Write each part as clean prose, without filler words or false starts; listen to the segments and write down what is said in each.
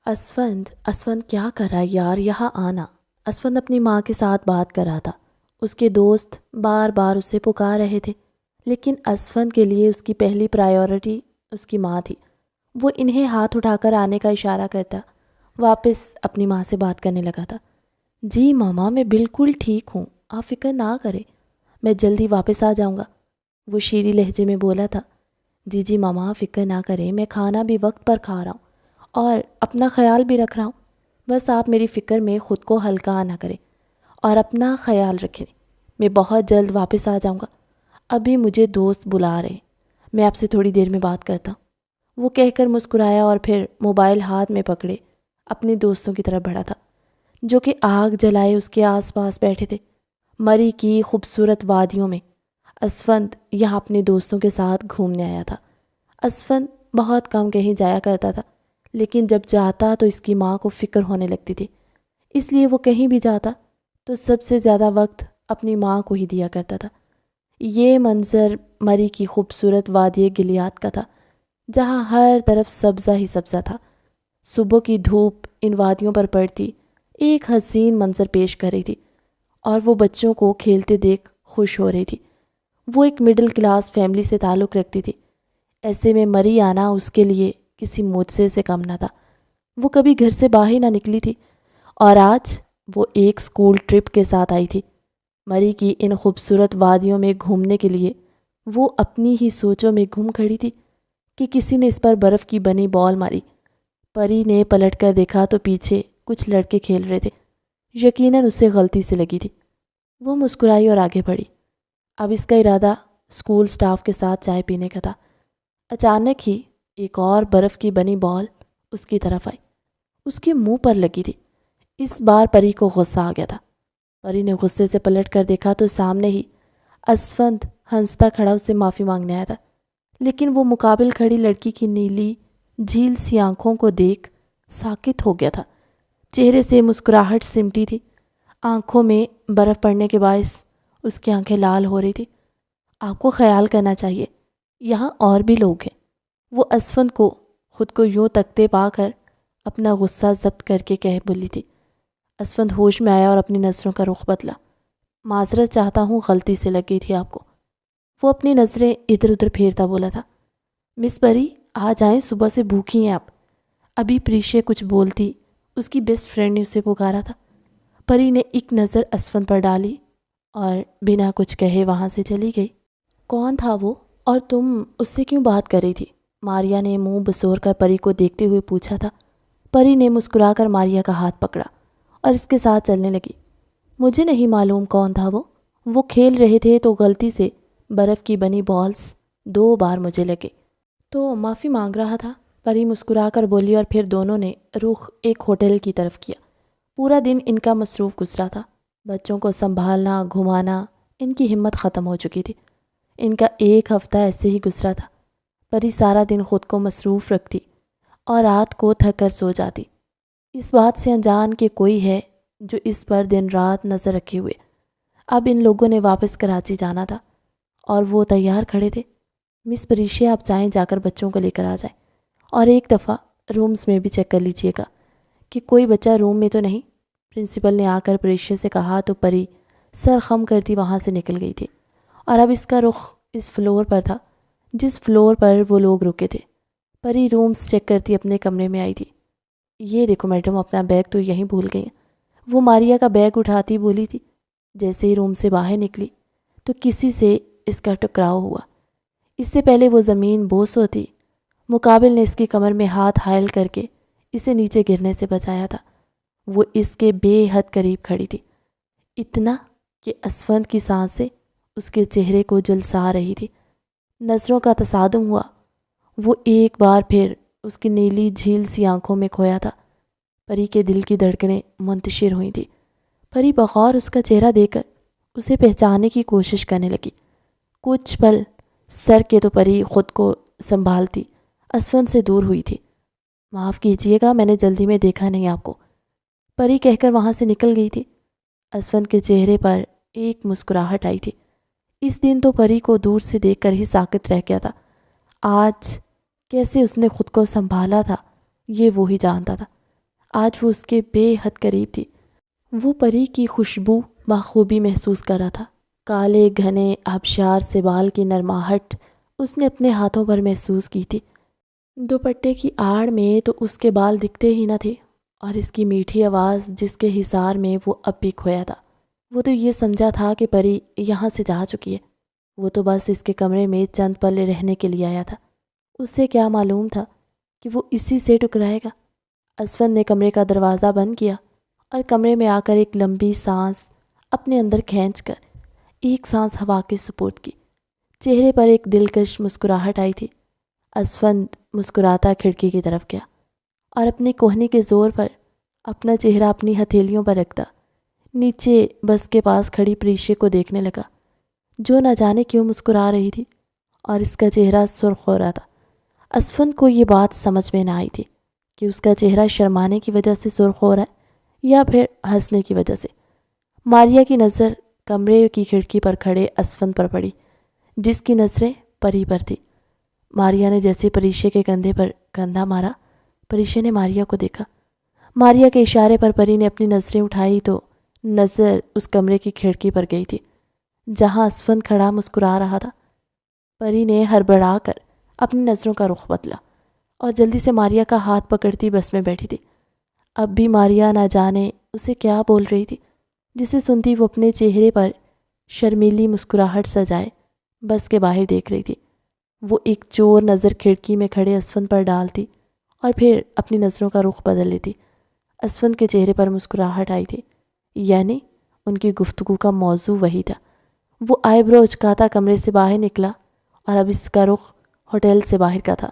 اسفند کیا کر رہا ہے یار، یہاں آنا۔ اسفند اپنی ماں کے ساتھ بات کر رہا تھا۔ اس کے دوست بار بار اسے پکار رہے تھے، لیکن اسفند کے لیے اس کی پہلی پرائیورٹی اس کی ماں تھی۔ وہ انہیں ہاتھ اٹھا کر آنے کا اشارہ کرتا، واپس اپنی ماں سے بات کرنے لگا تھا۔ جی ماما، میں بالکل ٹھیک ہوں، آپ فکر نہ کریں، میں جلدی واپس آ جاؤں گا، وہ شیریں لہجے میں بولا تھا۔ جی ماما فکر نہ کریں، میں کھانا بھی وقت پر کھا رہا ہوں اور اپنا خیال بھی رکھ رہا ہوں، بس آپ میری فکر میں خود کو ہلکا نہ کریں اور اپنا خیال رکھیں۔ میں بہت جلد واپس آ جاؤں گا، ابھی مجھے دوست بلا رہے ہیں، میں آپ سے تھوڑی دیر میں بات کرتا ہوں، وہ کہہ کر مسکرایا اور پھر موبائل ہاتھ میں پکڑے اپنے دوستوں کی طرف بڑھا تھا، جو کہ آگ جلائے اس کے آس پاس بیٹھے تھے۔ مری کی خوبصورت وادیوں میں اسفند یہاں اپنے دوستوں کے ساتھ گھومنے آیا تھا۔ اسفند بہت کم کہیں جایا کرتا تھا، لیکن جب جاتا تو اس کی ماں کو فکر ہونے لگتی تھی، اس لیے وہ کہیں بھی جاتا تو سب سے زیادہ وقت اپنی ماں کو ہی دیا کرتا تھا۔ یہ منظر مری کی خوبصورت وادی گلیاد کا تھا، جہاں ہر طرف سبزہ ہی سبزہ تھا۔ صبح کی دھوپ ان وادیوں پر پڑتی ایک حسین منظر پیش کر رہی تھی، اور وہ بچوں کو کھیلتے دیکھ خوش ہو رہی تھی۔ وہ ایک مڈل کلاس فیملی سے تعلق رکھتی تھی، ایسے میں مری آنا اس کے لیے کسی معجزے سے کم نہ تھا۔ وہ کبھی گھر سے باہر نہ نکلی تھی، اور آج وہ ایک اسکول ٹرپ کے ساتھ آئی تھی۔ مری کی ان خوبصورت وادیوں میں گھومنے کے لیے وہ اپنی ہی سوچوں میں گم کھڑی تھی کہ کسی نے اس پر برف کی بنی بال ماری۔ پری نے پلٹ کر دیکھا تو پیچھے کچھ لڑکے کھیل رہے تھے، یقیناً اسے غلطی سے لگی تھی۔ وہ مسکرائی اور آگے بڑھی۔ اب اس کا ارادہ اسکول سٹاف کے ساتھ چائے پینے کا تھا۔ اچانک ہی ایک اور برف کی بنی بال اس کی طرف آئی، اس کے منہ پر لگی تھی۔ اس بار پری کو غصہ آ گیا تھا۔ پری نے غصے سے پلٹ کر دیکھا تو سامنے ہی اسفند ہنستا کھڑا اسے معافی مانگنے آیا تھا، لیکن وہ مقابل کھڑی لڑکی کی نیلی جھیل سی آنکھوں کو دیکھ ساکت ہو گیا تھا۔ چہرے سے مسکراہٹ سمٹی تھی، آنکھوں میں برف پڑنے کے باعث اس کی آنکھیں لال ہو رہی تھی۔ آپ کو خیال کرنا چاہیے، یہاں اور بھی لوگ ہیں، وہ اسفند کو خود کو یوں تکتے پا کر اپنا غصہ ضبط کر کے کہہ بولی تھی۔ اسفند ہوش میں آیا اور اپنی نظروں کا رخ بدلا۔ معذرت چاہتا ہوں، غلطی سے لگ گئی تھی آپ کو، وہ اپنی نظریں ادھر ادھر پھیرتا بولا تھا۔ مس پری آ جائیں، صبح سے بھوکی ہیں آپ، ابھی پریشے کچھ بولتی اس کی بیسٹ فرینڈ نے اسے پکارا تھا۔ پری نے ایک نظر اسفند پر ڈالی اور بنا کچھ کہے وہاں سے چلی گئی۔ کون تھا وہ، اور تم اس سے کیوں بات کر رہی تھی؟ ماریا نے منہ بسور کر پری کو دیکھتے ہوئے پوچھا تھا۔ پری نے مسکرا کر ماریا کا ہاتھ پکڑا اور اس کے ساتھ چلنے لگی۔ مجھے نہیں معلوم کون تھا وہ کھیل رہے تھے تو غلطی سے برف کی بنی بالز 2 بار مجھے لگے تو معافی مانگ رہا تھا، پری مسکرا کر بولی، اور پھر دونوں نے رخ ایک ہوٹل کی طرف کیا۔ پورا دن ان کا مصروف گزرا تھا، بچوں کو سنبھالنا گھمانا ان کی ہمت ختم ہو چکی تھی۔ ان کا ایک ہفتہ ایسے ہی گزرا تھا۔ پری سارا دن خود کو مصروف رکھتی اور رات کو تھک کر سو جاتی، اس بات سے انجان کہ کوئی ہے جو اس پر دن رات نظر رکھے ہوئے۔ اب ان لوگوں نے واپس کراچی جانا تھا اور وہ تیار کھڑے تھے۔ مس پریشیا آپ چاہیں جا کر بچوں کو لے کر آ جائیں، اور ایک دفعہ رومز میں بھی چیک کر لیجئے گا کہ کوئی بچہ روم میں تو نہیں، پرنسپل نے آ کر پریشیا سے کہا تو پری سر خم کرتی وہاں سے نکل گئی تھی، اور اب اس کا رخ اس فلور پر تھا جس فلور پر وہ لوگ رکے تھے۔ پری رومز چیک کرتی اپنے کمرے میں آئی تھی۔ یہ دیکھو میڈم، اپنا بیگ تو یہیں بھول گئی ہیں، وہ ماریا کا بیگ اٹھاتی بولی تھی۔ جیسے ہی روم سے باہر نکلی تو کسی سے اس کا ٹکراؤ ہوا۔ اس سے پہلے وہ زمین بوس ہوتی، مقابل نے اس کی کمر میں ہاتھ حائل کر کے اسے نیچے گرنے سے بچایا تھا۔ وہ اس کے بے حد قریب کھڑی تھی، اتنا کہ اسفند کی سانسیں اس کے چہرے کو جلسا رہی تھی۔ نظروں کا تصادم ہوا، وہ ایک بار پھر اس کی نیلی جھیل سی آنکھوں میں کھویا تھا۔ پری کے دل کی دھڑکنیں منتشر ہوئی تھی۔ پری بغور اس کا چہرہ دیکھ کر اسے پہچاننے کی کوشش کرنے لگی۔ کچھ پل سر کے تو پری خود کو سنبھالتی اسفند سے دور ہوئی تھی۔ معاف کیجیے گا، میں نے جلدی میں دیکھا نہیں آپ کو، پری کہہ کر وہاں سے نکل گئی تھی۔ اسفند کے چہرے پر ایک مسکراہٹ آئی تھی۔ اس دن تو پری کو دور سے دیکھ کر ہی ساکت رہ گیا تھا، آج کیسے اس نے خود کو سنبھالا تھا یہ وہی جانتا تھا۔ آج وہ اس کے بے حد قریب تھی۔ وہ پری کی خوشبو بخوبی محسوس کر رہا تھا۔ کالے گھنے آبشار سے بال کی نرماہٹ اس نے اپنے ہاتھوں پر محسوس کی تھی۔ دوپٹے کی آڑ میں تو اس کے بال دکھتے ہی نہ تھے، اور اس کی میٹھی آواز جس کے حصار میں وہ اب بھی کھویا تھا۔ وہ تو یہ سمجھا تھا کہ پری یہاں سے جا چکی ہے، وہ تو بس اس کے کمرے میں چند پل رہنے کے لیے آیا تھا۔ اسے کیا معلوم تھا کہ وہ اسی سے ٹکرائے گا۔ اسفند نے کمرے کا دروازہ بند کیا اور کمرے میں آ کر ایک لمبی سانس اپنے اندر کھینچ کر ایک سانس ہوا کے سپرد کی۔ چہرے پر ایک دلکش مسکراہٹ آئی تھی۔ اسفند مسکراتا کھڑکی کی طرف گیا اور اپنی کوہنی کے زور پر اپنا چہرہ اپنی ہتھیلیوں پر رکھتا نیچے بس کے پاس کھڑی پریشے کو دیکھنے لگا، جو نہ جانے کیوں مسکرا رہی تھی اور اس کا چہرہ سرخ ہو رہا تھا۔ اسفند کو یہ بات سمجھ میں نہ آئی تھی کہ اس کا چہرہ شرمانے کی وجہ سے سرخ ہو رہا ہے یا پھر ہنسنے کی وجہ سے۔ ماریا کی نظر کمرے کی کھڑکی پر کھڑے اسفند پر پڑی، جس کی نظریں پری پر تھی۔ ماریا نے جیسے پریشے کے کندھے پر کندھا مارا، پریشے نے ماریا کو دیکھا۔ ماریا کے اشارے پر پری نے اپنی نظریں اٹھائی تو نظر اس کمرے کی کھڑکی پر گئی تھی جہاں اسفند کھڑا مسکرا رہا تھا۔ پری نے ہڑبڑا کر اپنی نظروں کا رخ بدلا اور جلدی سے ماریا کا ہاتھ پکڑتی بس میں بیٹھی تھی۔ اب بھی ماریا نہ جانے اسے کیا بول رہی تھی، جسے سنتی وہ اپنے چہرے پر شرمیلی مسکراہٹ سجائے بس کے باہر دیکھ رہی تھی۔ وہ ایک چور نظر کھڑکی میں کھڑے اسفند پر ڈالتی اور پھر اپنی نظروں کا رخ بدل لیتی۔ اسفند کے چہرے پر مسکراہٹ آئی تھی، یعنی ان کی گفتگو کا موضوع وہی تھا۔ وہ آئی برو اچکاتا کمرے سے باہر نکلا اور اب اس کا رخ ہوٹل سے باہر کا تھا۔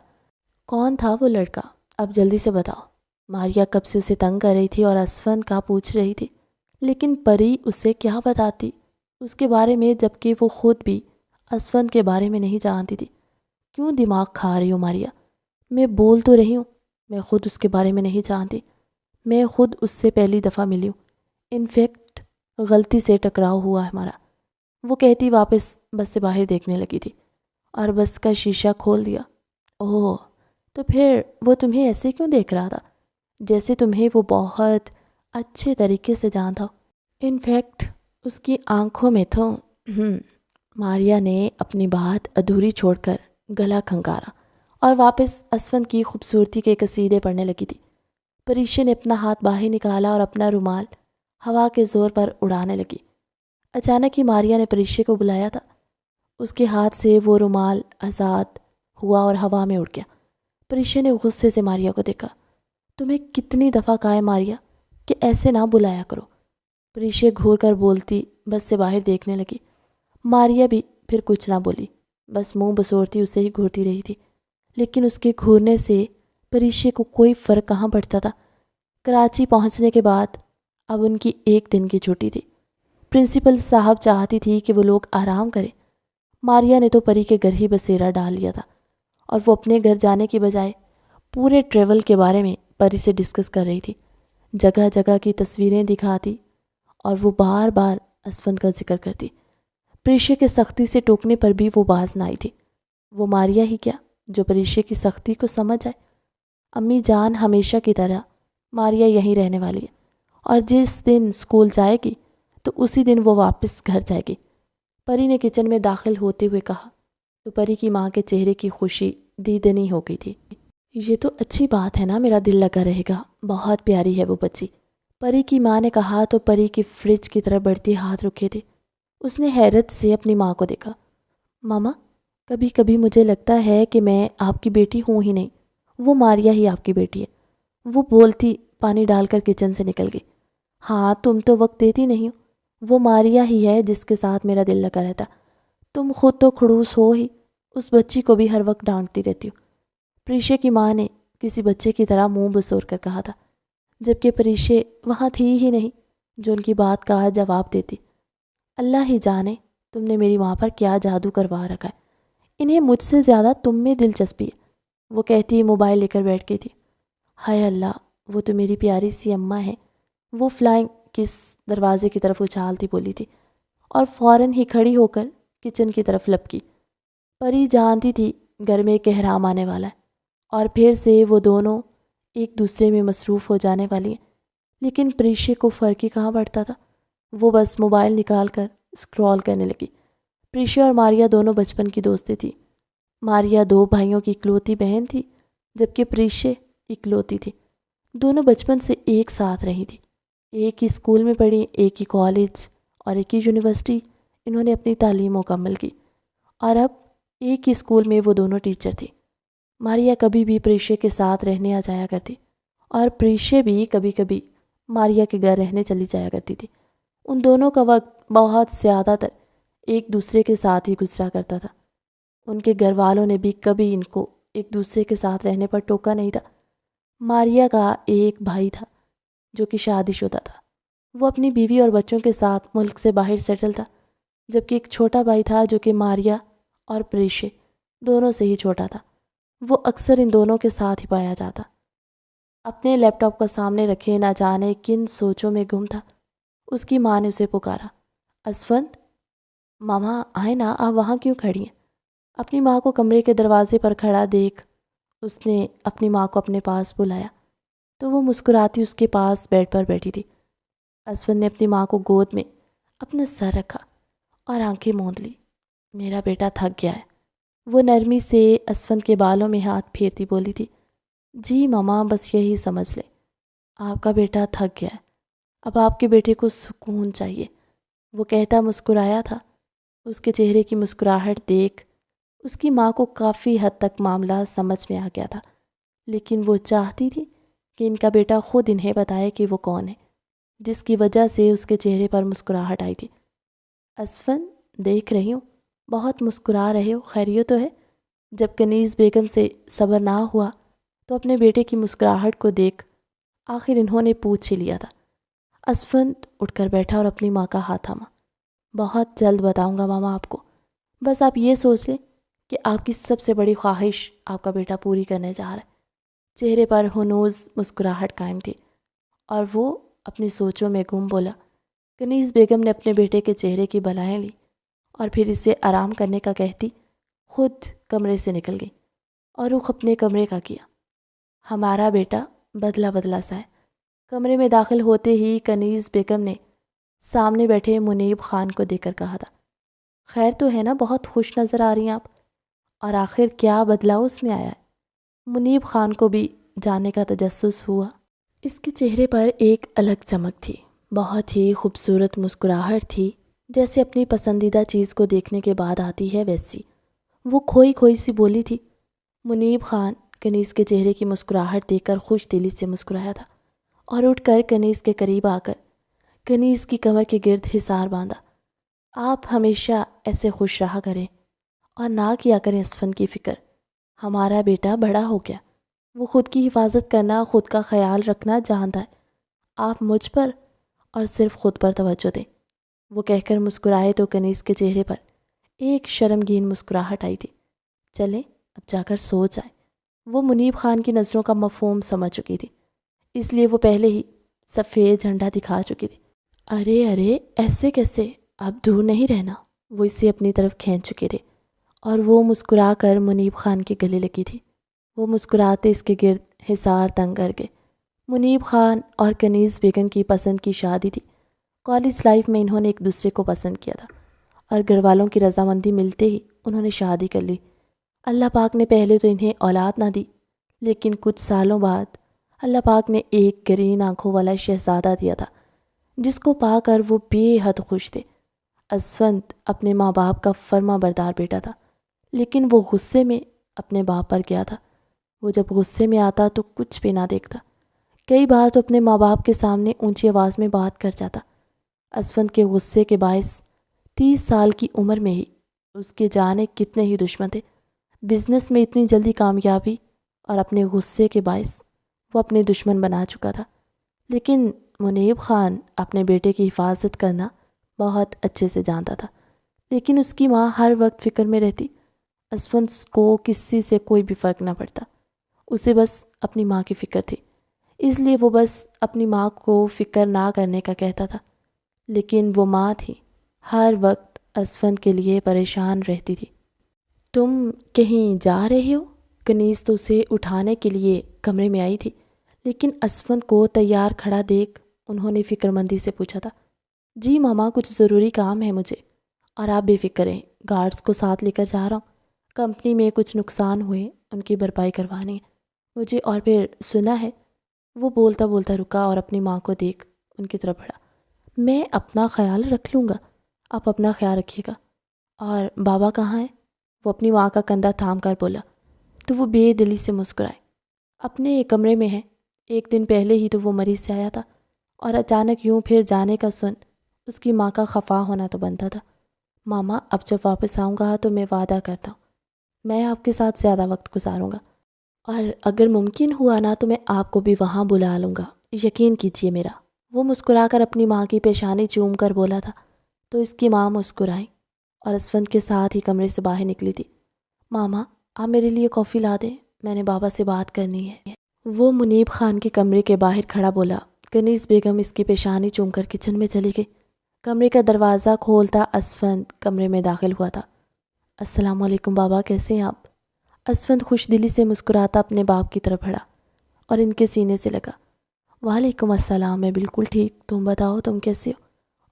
کون تھا وہ لڑکا؟ اب جلدی سے بتاؤ۔ ماریا کب سے اسے تنگ کر رہی تھی اور اسفند کا پوچھ رہی تھی، لیکن پری اسے کیا بتاتی اس کے بارے میں، جبکہ وہ خود بھی اسفند کے بارے میں نہیں جانتی تھی۔ کیوں دماغ کھا رہی ہو ماریا؟ میں بول تو رہی ہوں، میں خود اس کے بارے میں نہیں جانتی، میں خود اس سے پہلی دفعہ ملی ہوں، انفیکٹ غلطی سے ٹکراؤ ہوا ہے ہمارا، وہ کہتی واپس بس سے باہر دیکھنے لگی تھی اور بس کا شیشہ کھول دیا۔ اوہ، تو پھر وہ تمہیں ایسے کیوں دیکھ رہا تھا جیسے تمہیں وہ بہت اچھے طریقے سے جانتا ہو؟ انفیکٹ اس کی آنکھوں میں تو ماریا نے اپنی بات ادھوری چھوڑ کر گلا کھنگارا اور واپس اسفند کی خوبصورتی کے قصیدے پڑھنے لگی تھی۔ پریشے نے اپنا ہاتھ باہر نکالا اور اپنا رومال ہوا کے زور پر اڑانے لگی۔ اچانک ہی ماریا نے پریشے کو بلایا تھا، اس کے ہاتھ سے وہ رومال آزاد ہوا اور ہوا میں اڑ گیا۔ پریشے نے غصے سے ماریا کو دیکھا۔ تمہیں کتنی دفعہ کہا ہے ماریا کہ ایسے نہ بلایا کرو؟ پریشے گھور کر بولتی بس سے باہر دیکھنے لگی۔ ماریا بھی پھر کچھ نہ بولی، بس منہ بسورتی اسے ہی گھورتی رہی تھی، لیکن اس کے گھورنے سے پریشے کو کوئی فرق کہاں پڑتا تھا۔ کراچی پہنچنے کے بعد اب ان کی ایک دن کی چھٹی تھی۔ پرنسپل صاحب چاہتی تھی کہ وہ لوگ آرام کریں۔ ماریا نے تو پری کے گھر ہی بسیرا ڈال لیا تھا اور وہ اپنے گھر جانے کی بجائے پورے ٹریول کے بارے میں پری سے ڈسکس کر رہی تھی، جگہ جگہ کی تصویریں دکھاتی اور وہ بار بار اسفند کا ذکر کرتی۔ پریشے کے سختی سے ٹوکنے پر بھی وہ باز نہ آئی تھی۔ وہ ماریا ہی کیا جو پریشے کی سختی کو سمجھ جائے۔ امی جان ہمیشہ کی طرح ماریا یہیں رہنے والی ہے اور جس دن اسکول جائے گی تو اسی دن وہ واپس گھر جائے گی، پری نے کچن میں داخل ہوتے ہوئے کہا تو پری کی ماں کے چہرے کی خوشی دیدنی ہو گئی تھی۔ یہ تو اچھی بات ہے نا، میرا دل لگا رہے گا، بہت پیاری ہے وہ بچی، پری کی ماں نے کہا تو پری کی فریج کی طرف بڑھتی ہاتھ رکھے تھے۔ اس نے حیرت سے اپنی ماں کو دیکھا۔ ماما، کبھی کبھی مجھے لگتا ہے کہ میں آپ کی بیٹی ہوں ہی نہیں، وہ ماریا ہی آپ کی بیٹی ہے، وہ بولتی پانی ڈال کر کچن سے نکل گئی۔ ہاں، تم تو وقت دیتی نہیں ہو، وہ ماریا ہی ہے جس کے ساتھ میرا دل لگا رہتا، تم خود تو خڑوس ہو ہی، اس بچی کو بھی ہر وقت ڈانٹتی رہتی ہو۔ پریشے کی ماں نے کسی بچے کی طرح منہ بسور کر کہا تھا، جبکہ پریشے وہاں تھی ہی نہیں جو ان کی بات کا جواب دیتی۔ اللہ ہی جانے تم نے میری ماں پر کیا جادو کروا رکھا ہے، انہیں مجھ سے زیادہ تم میں دلچسپی ہے، وہ کہتی موبائل لے کر بیٹھ گئی تھی۔ ہائے اللہ، وہ تو میری پیاری سی اماں ہے، وہ فلائنگ کس دروازے کی طرف اچھالتی بولی تھی اور فوراً ہی کھڑی ہو کر کچن کی طرف لپکی۔ پری جانتی تھی گھر میں ایک احرام آنے والا ہے اور پھر سے وہ دونوں ایک دوسرے میں مصروف ہو جانے والی ہیں، لیکن پریشے کو فرق ہی کہاں پڑتا تھا۔ وہ بس موبائل نکال کر اسکرول کرنے لگی۔ پریشے اور ماریا دونوں بچپن کی دوستیں تھیں۔ ماریا 2 بھائیوں کی اکلوتی بہن تھی، جبکہ پریشے اکلوتی تھی۔ دونوں بچپن سے ایک ساتھ رہی تھی، ایک ہی اسکول میں پڑھی، ایک ہی کالج اور ایک ہی یونیورسٹی انہوں نے اپنی تعلیم مکمل کی، اور اب ایک ہی اسکول میں وہ دونوں ٹیچر تھی۔ ماریا کبھی بھی پریشے کے ساتھ رہنے آ جایا کرتی، اور پریشے بھی کبھی کبھی ماریا کے گھر رہنے چلی جایا کرتی تھی۔ ان دونوں کا وقت بہت زیادہ تر ایک دوسرے کے ساتھ ہی گزرا کرتا تھا۔ ان کے گھر والوں نے بھی کبھی ان کو ایک دوسرے کے ساتھ رہنے پر ٹوکا نہیں تھا۔ ماریا کا ایک بھائی تھا جو کہ شادی شدہ تھا، وہ اپنی بیوی اور بچوں کے ساتھ ملک سے باہر سیٹل تھا، جبکہ ایک چھوٹا بھائی تھا جو کہ ماریا اور پریشے دونوں سے ہی چھوٹا تھا۔ وہ اکثر ان دونوں کے ساتھ ہی پایا جاتا۔ اپنے لیپ ٹاپ کا سامنے رکھے نہ جانے کن سوچوں میں گم تھا۔ اس کی ماں نے اسے پکارا، اسفند، ماما آئے نا، آپ وہاں کیوں کھڑی ہیں؟ اپنی ماں کو کمرے کے دروازے پر کھڑا دیکھ اس نے اپنی ماں کو اپنے پاس بلایا تو وہ مسکراتی اس کے پاس بیڈ پر بیٹھی تھی۔ اسفند نے اپنی ماں کو گود میں اپنا سر رکھا اور آنکھیں موند لی۔ میرا بیٹا تھک گیا ہے، وہ نرمی سے اسفند کے بالوں میں ہاتھ پھیرتی بولی تھی۔ جی ماما، بس یہی سمجھ لیں، آپ کا بیٹا تھک گیا ہے، اب آپ کے بیٹے کو سکون چاہیے، وہ کہتا مسکرایا تھا۔ اس کے چہرے کی مسکراہٹ دیکھ اس کی ماں کو کافی حد تک معاملہ سمجھ میں آ گیا تھا، لیکن وہ چاہتی تھی کہ ان کا بیٹا خود انہیں بتائے کہ وہ کون ہے، جس کی وجہ سے اس کے چہرے پر مسکراہٹ آئی تھی۔ اسفند، دیکھ رہی ہوں بہت مسکرا رہے ہو، خیریت تو ہے؟ جب کنیز بیگم سے صبر نہ ہوا تو اپنے بیٹے کی مسکراہٹ کو دیکھ آخر انہوں نے پوچھ ہی لیا تھا۔ اسفند اٹھ کر بیٹھا اور اپنی ماں کا ہاتھ تھاما۔ بہت جلد بتاؤں گا ماما آپ کو، بس آپ یہ سوچ لیں کہ آپ کی سب سے بڑی خواہش آپ کا بیٹا پوری کرنے جا رہا ہے۔ چہرے پر ہنوز مسکراہٹ قائم تھی اور وہ اپنی سوچوں میں گم بولا۔ کنیز بیگم نے اپنے بیٹے کے چہرے کی بلائیں لی اور پھر اسے آرام کرنے کا کہتی خود کمرے سے نکل گئی اور رخ اپنے کمرے کا کیا۔ ہمارا بیٹا بدلا بدلا سا ہے۔ کمرے میں داخل ہوتے ہی کنیز بیگم نے سامنے بیٹھے منیب خان کو دیکھ کر کہا تھا، خیر تو ہے نا، بہت خوش نظر آ رہی ہیں آپ، اور آخر کیا بدلاؤ اس میں آیا ہے؟ منیب خان کو بھی جاننے کا تجسس ہوا۔ اس کے چہرے پر ایک الگ چمک تھی، بہت ہی خوبصورت مسکراہٹ تھی، جیسے اپنی پسندیدہ چیز کو دیکھنے کے بعد آتی ہے ویسی۔ وہ کھوئی کھوئی سی بولی تھی۔ منیب خان کنیز کے چہرے کی مسکراہٹ دیکھ کر خوش دلی سے مسکرایا تھا اور اٹھ کر کنیز کے قریب آ کر کنیز کی کمر کے گرد حصار باندھا۔ آپ ہمیشہ ایسے خوش رہا کریں اور نہ کیا کریں اسفند کی فکر، ہمارا بیٹا بڑا ہو گیا، وہ خود کی حفاظت کرنا، خود کا خیال رکھنا جانتا ہے، آپ مجھ پر اور صرف خود پر توجہ دیں۔ وہ کہہ کر مسکرائے تو کنیز کے چہرے پر ایک شرمگین مسکراہٹ آئی تھی۔ چلیں اب جا کر سو جائیں۔ وہ منیب خان کی نظروں کا مفہوم سمجھ چکی تھی، اس لیے وہ پہلے ہی سفید جھنڈا دکھا چکی تھی۔ ارے ارے، ایسے کیسے، اب دور نہیں رہنا، وہ اسے اپنی طرف کھینچ چکے تھے اور وہ مسکرا کر منیب خان کے گلے لگی تھی۔ وہ مسکراتے اس کے گرد حصار تنگ کر گئے۔ منیب خان اور کنیز بیگم کی پسند کی شادی تھی۔ کالج لائف میں انہوں نے ایک دوسرے کو پسند کیا تھا اور گھر والوں کی رضامندی ملتے ہی انہوں نے شادی کر لی۔ اللہ پاک نے پہلے تو انہیں اولاد نہ دی، لیکن کچھ سالوں بعد اللہ پاک نے ایک گرین آنکھوں والا شہزادہ دیا تھا، جس کو پا کر وہ بے حد خوش تھے۔ اسفند اپنے ماں باپ کا فرما بردار بیٹا تھا، لیکن وہ غصے میں اپنے باپ پر گیا تھا۔ وہ جب غصے میں آتا تو کچھ بھی نہ دیکھتا، کئی بار تو اپنے ماں باپ کے سامنے اونچی آواز میں بات کر جاتا۔ اسفند کے غصے کے باعث 30 سال کی عمر میں ہی اس کے جانے کتنے ہی دشمن تھے۔ بزنس میں اتنی جلدی کامیابی اور اپنے غصے کے باعث وہ اپنے دشمن بنا چکا تھا، لیکن منیب خان اپنے بیٹے کی حفاظت کرنا بہت اچھے سے جانتا تھا، لیکن اس کی ماں ہر وقت فکر میں رہتی۔ اسفند کو کسی سے کوئی بھی فرق نہ پڑتا، اسے بس اپنی ماں کی فکر تھی، اس لیے وہ بس اپنی ماں کو فکر نہ کرنے کا کہتا تھا، لیکن وہ ماں تھی، ہر وقت اسفند کے لیے پریشان رہتی تھی۔ تم کہیں جا رہے ہو؟ کنیز تو اسے اٹھانے کے لیے کمرے میں آئی تھی، لیکن اسفند کو تیار کھڑا دیکھ انہوں نے فکر مندی سے پوچھا تھا، جی ماما کچھ ضروری کام ہے مجھے، اور آپ بے فکر رہیں، گارڈز کو ساتھ لے کر جا رہا ہوں، کمپنی میں کچھ نقصان ہوئے ان کی بھرپائی کروانی ہے مجھے، اور پھر سنا ہے۔ وہ بولتا بولتا رکا اور اپنی ماں کو دیکھ ان کی طرف بڑھا، میں اپنا خیال رکھ لوں گا، آپ اپنا خیال رکھیے گا، اور بابا کہاں ہے؟ وہ اپنی ماں کا کندھا تھام کر بولا، تو وہ بے دلی سے مسکرائے، اپنے کمرے میں ہے، ایک دن پہلے ہی تو وہ مریض سے آیا تھا، اور اچانک یوں پھر جانے کا سن اس کی ماں کا خفا ہونا تو بنتا تھا۔ ماما اب جب واپس آؤں گا تو میں وعدہ کرتا ہوں میں آپ کے ساتھ زیادہ وقت گزاروں گا، اور اگر ممکن ہوا نا تو میں آپ کو بھی وہاں بلا لوں گا، یقین کیجیے میرا۔ وہ مسکرا کر اپنی ماں کی پیشانی چوم کر بولا تھا تو اس کی ماں مسکرائی اور اسفند کے ساتھ ہی کمرے سے باہر نکلی تھی۔ ماما آپ میرے لیے کافی لا دیں، میں نے بابا سے بات کرنی ہے۔ وہ منیب خان کے کمرے کے باہر کھڑا بولا۔ کنیز بیگم اس کی پیشانی چوم کر کچن میں چلی گئی۔ کمرے کا دروازہ کھولتا اسفند کمرے میں داخل ہوا تھا۔ السلام علیکم بابا، کیسے ہیں آپ؟ اسفند خوش دلی سے مسکراتا اپنے باپ کی طرف بڑھا اور ان کے سینے سے لگا۔ وعلیکم السلام، میں بالکل ٹھیک، تم بتاؤ تم کیسے ہو؟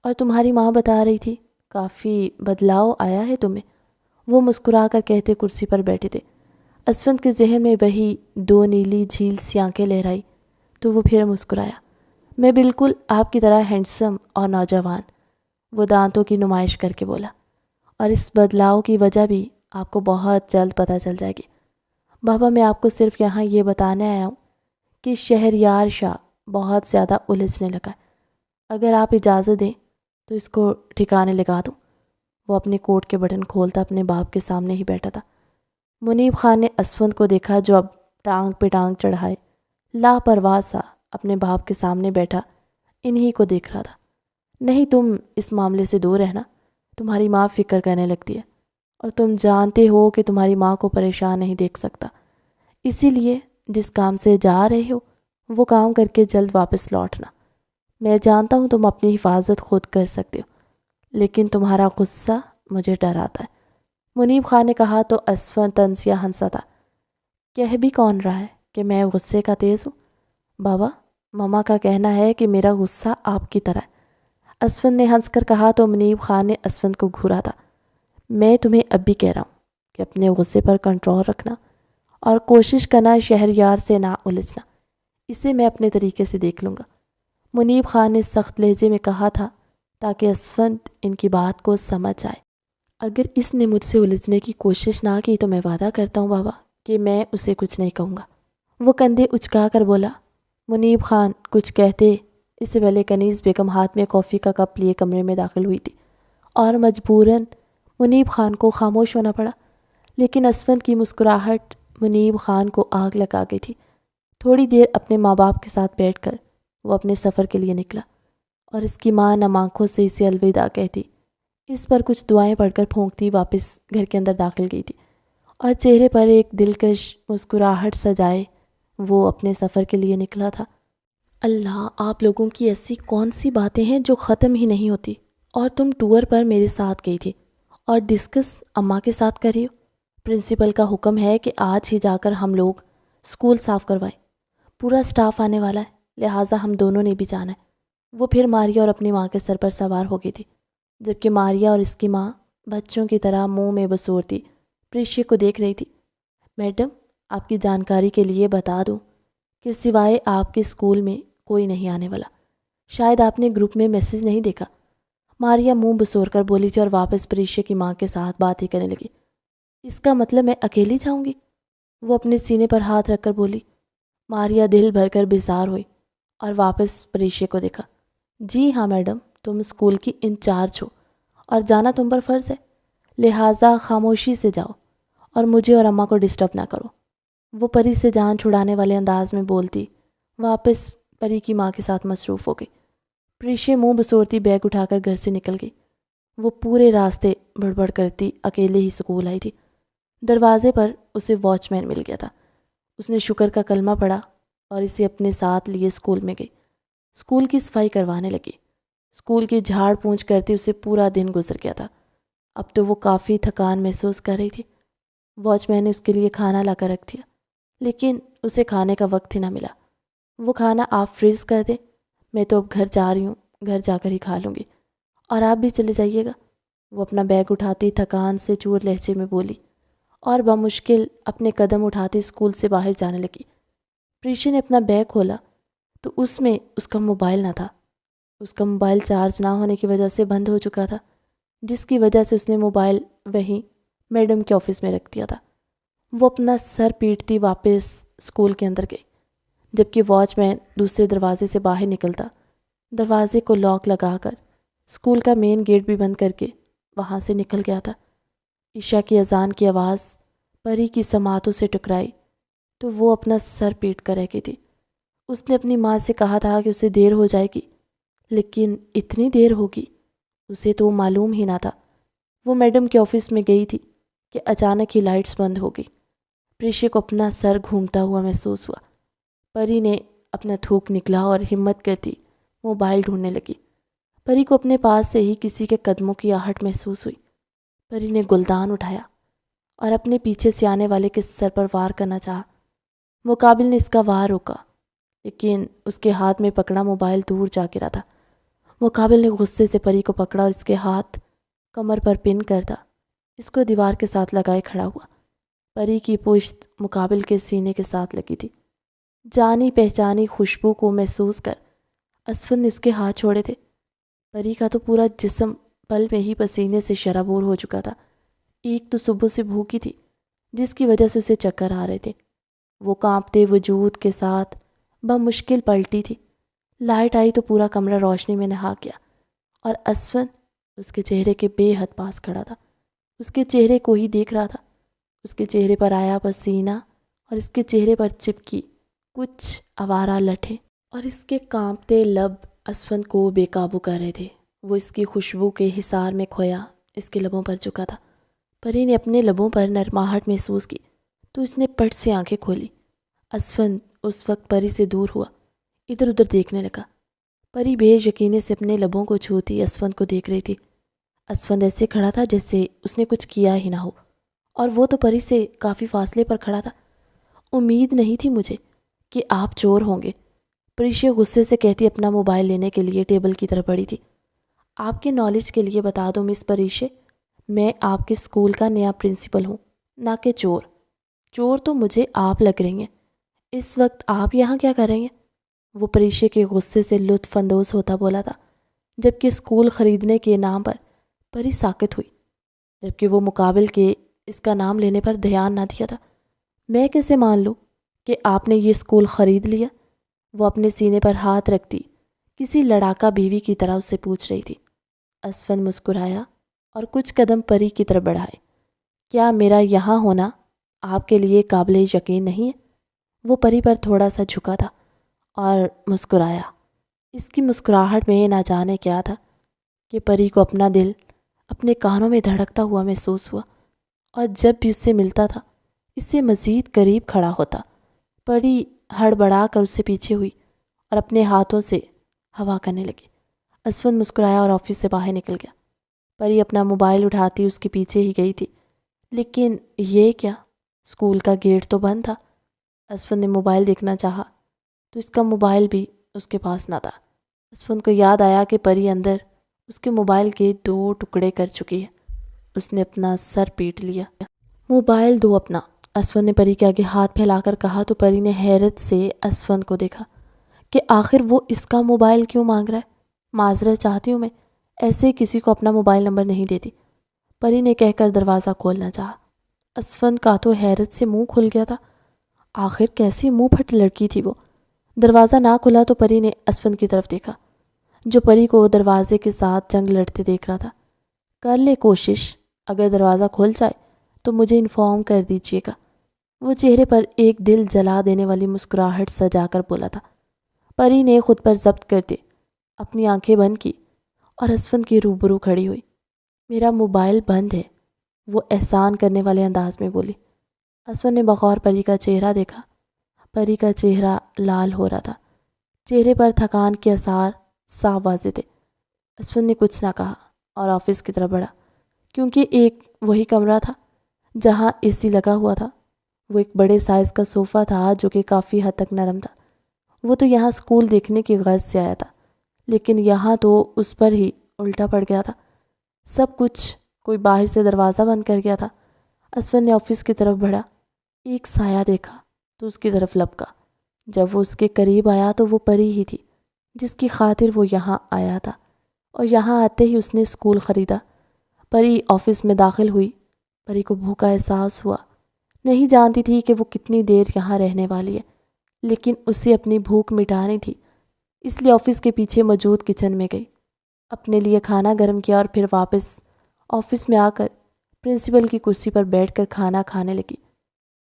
اور تمہاری ماں بتا رہی تھی کافی بدلاؤ آیا ہے تمہیں، وہ مسکرا کر کہتے کرسی پر بیٹھے تھے۔ اسفند کے ذہن میں وہی دو نیلی جھیل سی آنکھیں لہرائی تو وہ پھر مسکرایا۔ میں بالکل آپ کی طرح ہینڈسم اور نوجوان، وہ دانتوں کی نمائش کر کے بولا، اور اس بدلاؤ کی وجہ بھی آپ کو بہت جلد پتہ چل جائے گی۔ بابا میں آپ کو صرف یہاں یہ بتانے آیا ہوں کہ شہریار شاہ بہت زیادہ الجھنے لگا ہے، اگر آپ اجازت دیں تو اس کو ٹھکانے لگا دوں۔ وہ اپنے کوٹ کے بٹن کھولتا اپنے باپ کے سامنے ہی بیٹھا تھا۔ منیب خان نے اسفند کو دیکھا جو اب ٹانگ پہ ٹانگ چڑھائے لاپرواہ سا اپنے باپ کے سامنے بیٹھا انہی کو دیکھ رہا تھا۔ نہیں، تم اس معاملے سے دور رہنا، تمہاری ماں فکر کرنے لگتی ہے اور تم جانتے ہو کہ تمہاری ماں کو پریشان نہیں دیکھ سکتا، اسی لیے جس کام سے جا رہے ہو وہ کام کر کے جلد واپس لوٹنا۔ میں جانتا ہوں تم اپنی حفاظت خود کر سکتے ہو، لیکن تمہارا غصہ مجھے ڈراتا ہے۔ منیب خان نے کہا تو اسفند طنزیہ ہنسا تھا۔ کہہ بھی کون رہا ہے کہ میں غصے کا تیز ہوں؟ بابا ماما کا کہنا ہے کہ میرا غصہ آپ کی طرح ہے، اسفند نے ہنس کر کہا تو منیب خان نے اسفند کو گھورا تھا۔ میں تمہیں اب بھی کہہ رہا ہوں کہ اپنے غصے پر کنٹرول رکھنا اور کوشش کرنا شہریار سے نہ الجھنا، اسے میں اپنے طریقے سے دیکھ لوں گا، منیب خان نے سخت لہجے میں کہا تھا تاکہ اسفند ان کی بات کو سمجھ جائے۔ اگر اس نے مجھ سے الجھنے کی کوشش نہ کی تو میں وعدہ کرتا ہوں بابا کہ میں اسے کچھ نہیں کہوں گا، وہ کندھے اچکا کر بولا۔ منیب خان کچھ کہتے اس سے پہلے کنیز بیگم ہاتھ میں کافی کا کپ لیے کمرے میں داخل ہوئی تھی اور مجبوراً منیب خان کو خاموش ہونا پڑا، لیکن اسفند کی مسکراہٹ منیب خان کو آگ لگا گئی تھی۔ تھوڑی دیر اپنے ماں باپ کے ساتھ بیٹھ کر وہ اپنے سفر کے لیے نکلا اور اس کی ماں نم آنکھوں سے اسے الوداع کہتی، اس پر کچھ دعائیں پڑھ کر پھونکتی واپس گھر کے اندر داخل گئی تھی اور چہرے پر ایک دلکش مسکراہٹ سجائے وہ اپنے سفر کے لیے نکلا تھا۔ اللہ، آپ لوگوں کی ایسی کون سی باتیں ہیں جو ختم ہی نہیں ہوتی، اور تم ٹور پر میرے ساتھ گئی تھی اور ڈسکس اماں کے ساتھ کر رہی ہو۔ پرنسپل کا حکم ہے کہ آج ہی جا کر ہم لوگ اسکول صاف کروائیں، پورا اسٹاف آنے والا ہے، لہٰذا ہم دونوں نے بھی جانا ہے۔ وہ پھر ماریا اور اپنی ماں کے سر پر سوار ہو گئی تھی، جبکہ ماریا اور اس کی ماں بچوں کی طرح منہ میں بسورتی پریشے کو دیکھ رہی تھی۔ میڈم آپ کی جانکاری کے لیے بتا دوں کہ سوائے آپ کے اسکول میں کوئی نہیں آنے والا، شاید آپ نے گروپ میں میسج نہیں دیکھا، ماریا منہ بسور کر بولی تھی اور واپس پریشے کی ماں کے ساتھ باتیں کرنے لگی۔ اس کا مطلب میں اکیلی جاؤں گی؟ وہ اپنے سینے پر ہاتھ رکھ کر بولی۔ ماریا دل بھر کر بیزار ہوئی اور واپس پریشے کو دیکھا۔ جی ہاں میڈم، تم اسکول کی انچارج ہو اور جانا تم پر فرض ہے، لہٰذا خاموشی سے جاؤ اور مجھے اور اماں کو ڈسٹرب نہ کرو، وہ پری سے جان چھڑانے والے انداز میں بولتی واپس پری کی ماں کے ساتھ مصروف ہو گئی۔ پریشے منہ بسورتی بیگ اٹھا کر گھر سے نکل گئی۔ وہ پورے راستے بڑبڑ کرتی اکیلے ہی اسکول آئی تھی۔ دروازے پر اسے واچ مین مل گیا تھا۔ اس نے شکر کا کلمہ پڑھا اور اسے اپنے ساتھ لیے اسکول میں گئی۔ اسکول کی صفائی کروانے لگی۔ اسکول کی جھاڑ پونچھ کرتے اسے پورا دن گزر گیا تھا۔ اب تو وہ کافی تھکان محسوس کر رہی تھی۔ واچ مین نے اس کے لیے کھانا لا کر رکھ دیا، لیکن اسے کھانے کا وقت ہی نہ ملا۔ وہ کھانا آپ فریز کر دیں، میں تو اب گھر جا رہی ہوں، گھر جا کر ہی کھا لوں گی، اور آپ بھی چلے جائیے گا۔ وہ اپنا بیگ اٹھاتی تھکان سے چور لہجے میں بولی اور بمشکل اپنے قدم اٹھاتی اسکول سے باہر جانے لگی۔ پریشی نے اپنا بیگ کھولا تو اس میں اس کا موبائل نہ تھا۔ اس کا موبائل چارج نہ ہونے کی وجہ سے بند ہو چکا تھا، جس کی وجہ سے اس نے موبائل وہیں میڈم کے آفس میں رکھ دیا تھا۔ وہ اپنا سر پیٹتی واپس اسکول کے اندر گئی، جبکہ واچ مین دوسرے دروازے سے باہر نکلتا دروازے کو لاک لگا کر اسکول کا مین گیٹ بھی بند کر کے وہاں سے نکل گیا تھا۔ عشاء کی اذان کی آواز پری کی سماعتوں سے ٹکرائی تو وہ اپنا سر پیٹ کر رہ گئی تھی۔ اس نے اپنی ماں سے کہا تھا کہ اسے دیر ہو جائے گی، لیکن اتنی دیر ہوگی اسے تو معلوم ہی نہ تھا۔ وہ میڈم کے آفس میں گئی تھی کہ اچانک ہی لائٹس بند ہو گئی۔ پریشی کو اپنا سر گھومتا ہوا محسوس ہوا۔ پری نے اپنا تھوک نکلا اور ہمت کرتی موبائل ڈھونڈنے لگی۔ پری کو اپنے پاس سے ہی کسی کے قدموں کی آہٹ محسوس ہوئی۔ پری نے گلدان اٹھایا اور اپنے پیچھے سے آنے والے کے سر پر وار کرنا چاہا۔ مقابل نے اس کا وار روکا، لیکن اس کے ہاتھ میں پکڑا موبائل دور جا گرا تھا۔ مقابل نے غصے سے پری کو پکڑا اور اس کے ہاتھ کمر پر پن کرتا اس کو دیوار کے ساتھ لگائے کھڑا ہوا۔ پری کی پشت مقابل کے سینے کے ساتھ لگی تھی۔ جانی پہچانی خوشبو کو محسوس کر اسفن نے اس کے ہاتھ چھوڑے تھے۔ پری کا تو پورا جسم پل میں ہی پسینے سے شرابور ہو چکا تھا۔ ایک تو صبح سے بھوکی تھی، جس کی وجہ سے اسے چکر آ رہے تھے۔ وہ کانپتے وجود کے ساتھ بمشکل پلٹی تھی۔ لائٹ آئی تو پورا کمرہ روشنی میں نہا گیا اور اسفن اس کے چہرے کے بے حد پاس کھڑا تھا۔ اس کے چہرے کو ہی دیکھ رہا تھا۔ اس کے چہرے پر آیا پسینہ اور اس کے چہرے پر چپکی کچھ آوارہ لٹھیں اور اس کے کانپتے لب اسفن کو بے قابو کر رہے تھے۔ وہ اس کی خوشبو کے حصار میں کھویا اس کے لبوں پر جھکا تھا۔ پری نے اپنے لبوں پر نرماہٹ محسوس کی تو اس نے پٹ سے آنکھیں کھولی۔ اسفن اس وقت پری سے دور ہوا، ادھر ادھر دیکھنے لگا۔ پری بے یقینی سے اپنے لبوں کو چھوتی اسفن کو دیکھ رہی تھی۔ اسفن ایسے کھڑا تھا جیسے اس نے کچھ کیا ہی نہ ہو، اور وہ تو پری سے کافی فاصلے پر کھڑا تھا۔ امید نہیں تھی مجھے کہ آپ چور ہوں گے، پریشی غصے سے کہتی اپنا موبائل لینے کے لیے ٹیبل کی طرف بڑھی تھی۔ آپ کے نالج کے لیے بتا دوں مس پریشی، میں آپ کے اسکول کا نیا پرنسپل ہوں، نہ کہ چور۔ چور تو مجھے آپ لگ رہی ہیں۔ اس وقت آپ یہاں کیا کر رہی ہیں؟ وہ پریشی کے غصے سے لطف اندوز ہوتا بولا تھا، جبکہ اسکول خریدنے کے نام پر پری ساکت ہوئی، جبکہ وہ مقابل کے اس کا نام لینے پر دھیان نہ دیا تھا۔ میں کیسے مان لوں کہ آپ نے یہ اسکول خرید لیا؟ وہ اپنے سینے پر ہاتھ رکھتی کسی لڑاکا بیوی کی طرح اس سے پوچھ رہی تھی۔ اسفن مسکرایا اور کچھ قدم پری کی طرف بڑھائے۔ کیا میرا یہاں ہونا آپ کے لیے قابل یقین نہیں ہے؟ وہ پری پر تھوڑا سا جھکا تھا اور مسکرایا۔ اس کی مسکراہٹ میں نہ جانے کیا تھا کہ پری کو اپنا دل اپنے کانوں میں دھڑکتا ہوا محسوس ہوا، اور جب بھی اس سے ملتا تھا اس سے مزید قریب کھڑا ہوتا۔ پری ہڑبڑا کر اس سے پیچھے ہوئی اور اپنے ہاتھوں سے ہوا کرنے لگی۔ اسفن مسکرایا اور آفس سے باہر نکل گیا۔ پری اپنا موبائل اٹھاتی اس کے پیچھے ہی گئی تھی، لیکن یہ کیا، اسکول کا گیٹ تو بند تھا۔ اسفن نے موبائل دیکھنا چاہا تو اس کا موبائل بھی اس کے پاس نہ تھا۔ اسفن کو یاد آیا کہ پری اندر اس کے موبائل کے 2 ٹکڑے کر چکی ہے۔ اس نے اپنا سر پیٹ لیا۔ موبائل دو اپنا، اسفن نے پری کے آگے ہاتھ پھیلا کر کہا تو پری نے حیرت سے اسفن کو دیکھا کہ آخر وہ اس کا موبائل کیوں مانگ رہا ہے۔ معذرت چاہتی ہوں، میں ایسے کسی کو اپنا موبائل نمبر نہیں دیتی، پری نے کہہ کر دروازہ کھولنا چاہا۔ اسفن کا تو حیرت سے منہ کھل گیا تھا۔ آخر کیسی منہ پھٹ لڑکی تھی وہ۔ دروازہ نہ کھلا تو پری نے اسفن کی طرف دیکھا، جو پری کو دروازے کے ساتھ جنگ لڑتے دیکھ رہا تھا۔ کر لے کوشش، اگر دروازہ کھل جائے تو مجھے انفارم کر دیجیے گا۔ وہ چہرے پر ایک دل جلا دینے والی مسکراہٹ سجا کر بولا تھا۔ پری نے خود پر ضبط کرتے اپنی آنکھیں بند کی اور اسفن کے روبرو کھڑی ہوئی۔ میرا موبائل بند ہے، وہ احسان کرنے والے انداز میں بولی۔ اسفن نے بغور پری کا چہرہ دیکھا۔ پری کا چہرہ لال ہو رہا تھا، چہرے پر تھکان کے آثار صاف واضح تھے۔ اسفن نے کچھ نہ کہا اور آفس کی طرف بڑھا، کیونکہ ایک وہی کمرہ تھا جہاں اے سی لگا ہوا تھا۔ وہ ایک بڑے سائز کا صوفہ تھا جو کہ کافی حد تک نرم تھا۔ وہ تو یہاں اسکول دیکھنے کی غرض سے آیا تھا، لیکن یہاں تو اس پر ہی الٹا پڑ گیا تھا۔ سب کچھ کوئی باہر سے دروازہ بند کر گیا تھا۔ اسون نے آفس کی طرف بڑھا، ایک سایہ دیکھا تو اس کی طرف لپکا۔ جب وہ اس کے قریب آیا تو وہ پری ہی تھی جس کی خاطر وہ یہاں آیا تھا، اور یہاں آتے ہی اس نے اسکول خریدا۔ پری آفس میں داخل ہوئی۔ پری کو بھوک کا احساس ہوا۔ نہیں جانتی تھی کہ وہ کتنی دیر یہاں رہنے والی ہے، لیکن اسے اپنی بھوک مٹانی تھی، اس لیے آفس کے پیچھے موجود کچن میں گئی، اپنے لیے کھانا گرم کیا اور پھر واپس آفس میں آ کر پرنسپل کی کرسی پر بیٹھ کر کھانا کھانے لگی۔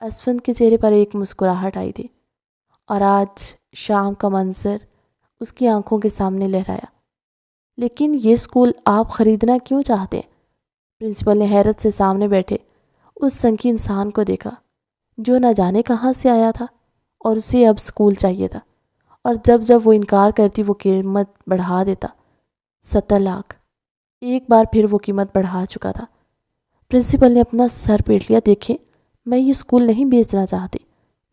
اسفند کے چہرے پر ایک مسکراہٹ آئی تھی، اور آج شام کا منظر اس کی آنکھوں کے سامنے لہرایا۔ لیکن یہ اسکول آپ خریدنا کیوں چاہتے ہیں؟ پرنسپل نے حیرت سے سامنے بیٹھے اس سنکی انسان کو دیکھا جو نہ جانے کہاں سے آیا تھا اور اسے اب اسکول چاہیے تھا، اور جب وہ انکار کرتی وہ قیمت بڑھا دیتا۔ 70 لاکھ! ایک بار پھر وہ قیمت بڑھا چکا تھا۔ پرنسپل نے اپنا سر پیٹ لیا۔ دیکھیں، میں یہ اسکول نہیں بیچنا چاہتی،